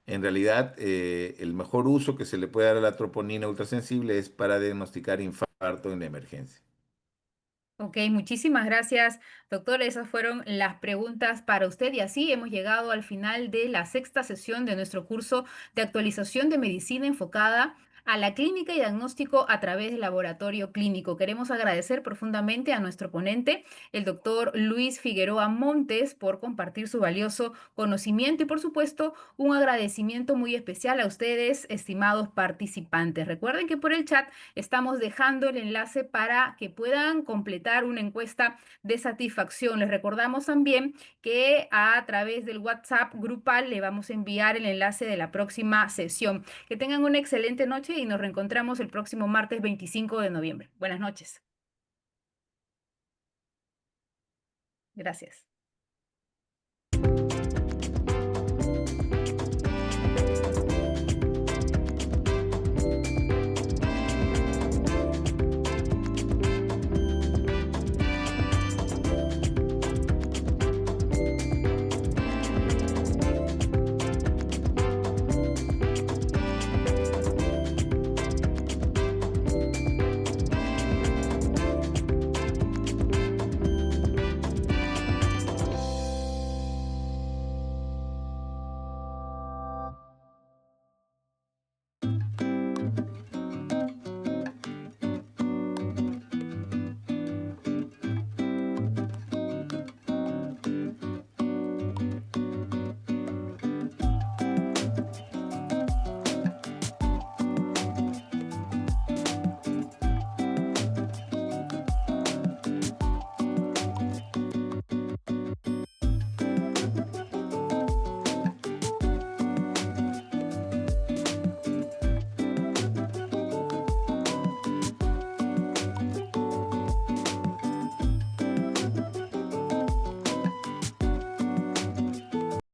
En realidad, el mejor uso que se le puede dar a la troponina ultrasensible es para diagnosticar infarto en la emergencia. Ok, muchísimas gracias, doctor. Esas fueron las preguntas para usted y así hemos llegado al final de la sexta sesión de nuestro curso de actualización de medicina enfocada a la clínica y diagnóstico a través del laboratorio clínico. Queremos agradecer profundamente a nuestro ponente, el doctor Luis Figueroa Montes, por compartir su valioso conocimiento y, por supuesto, un agradecimiento muy especial a ustedes, estimados participantes. Recuerden que por el chat estamos dejando el enlace para que puedan completar una encuesta de satisfacción. Les recordamos también que a través del WhatsApp grupal le vamos a enviar el enlace de la próxima sesión. Que tengan una excelente noche y nos reencontramos el próximo martes 25 de noviembre. Buenas noches. Gracias.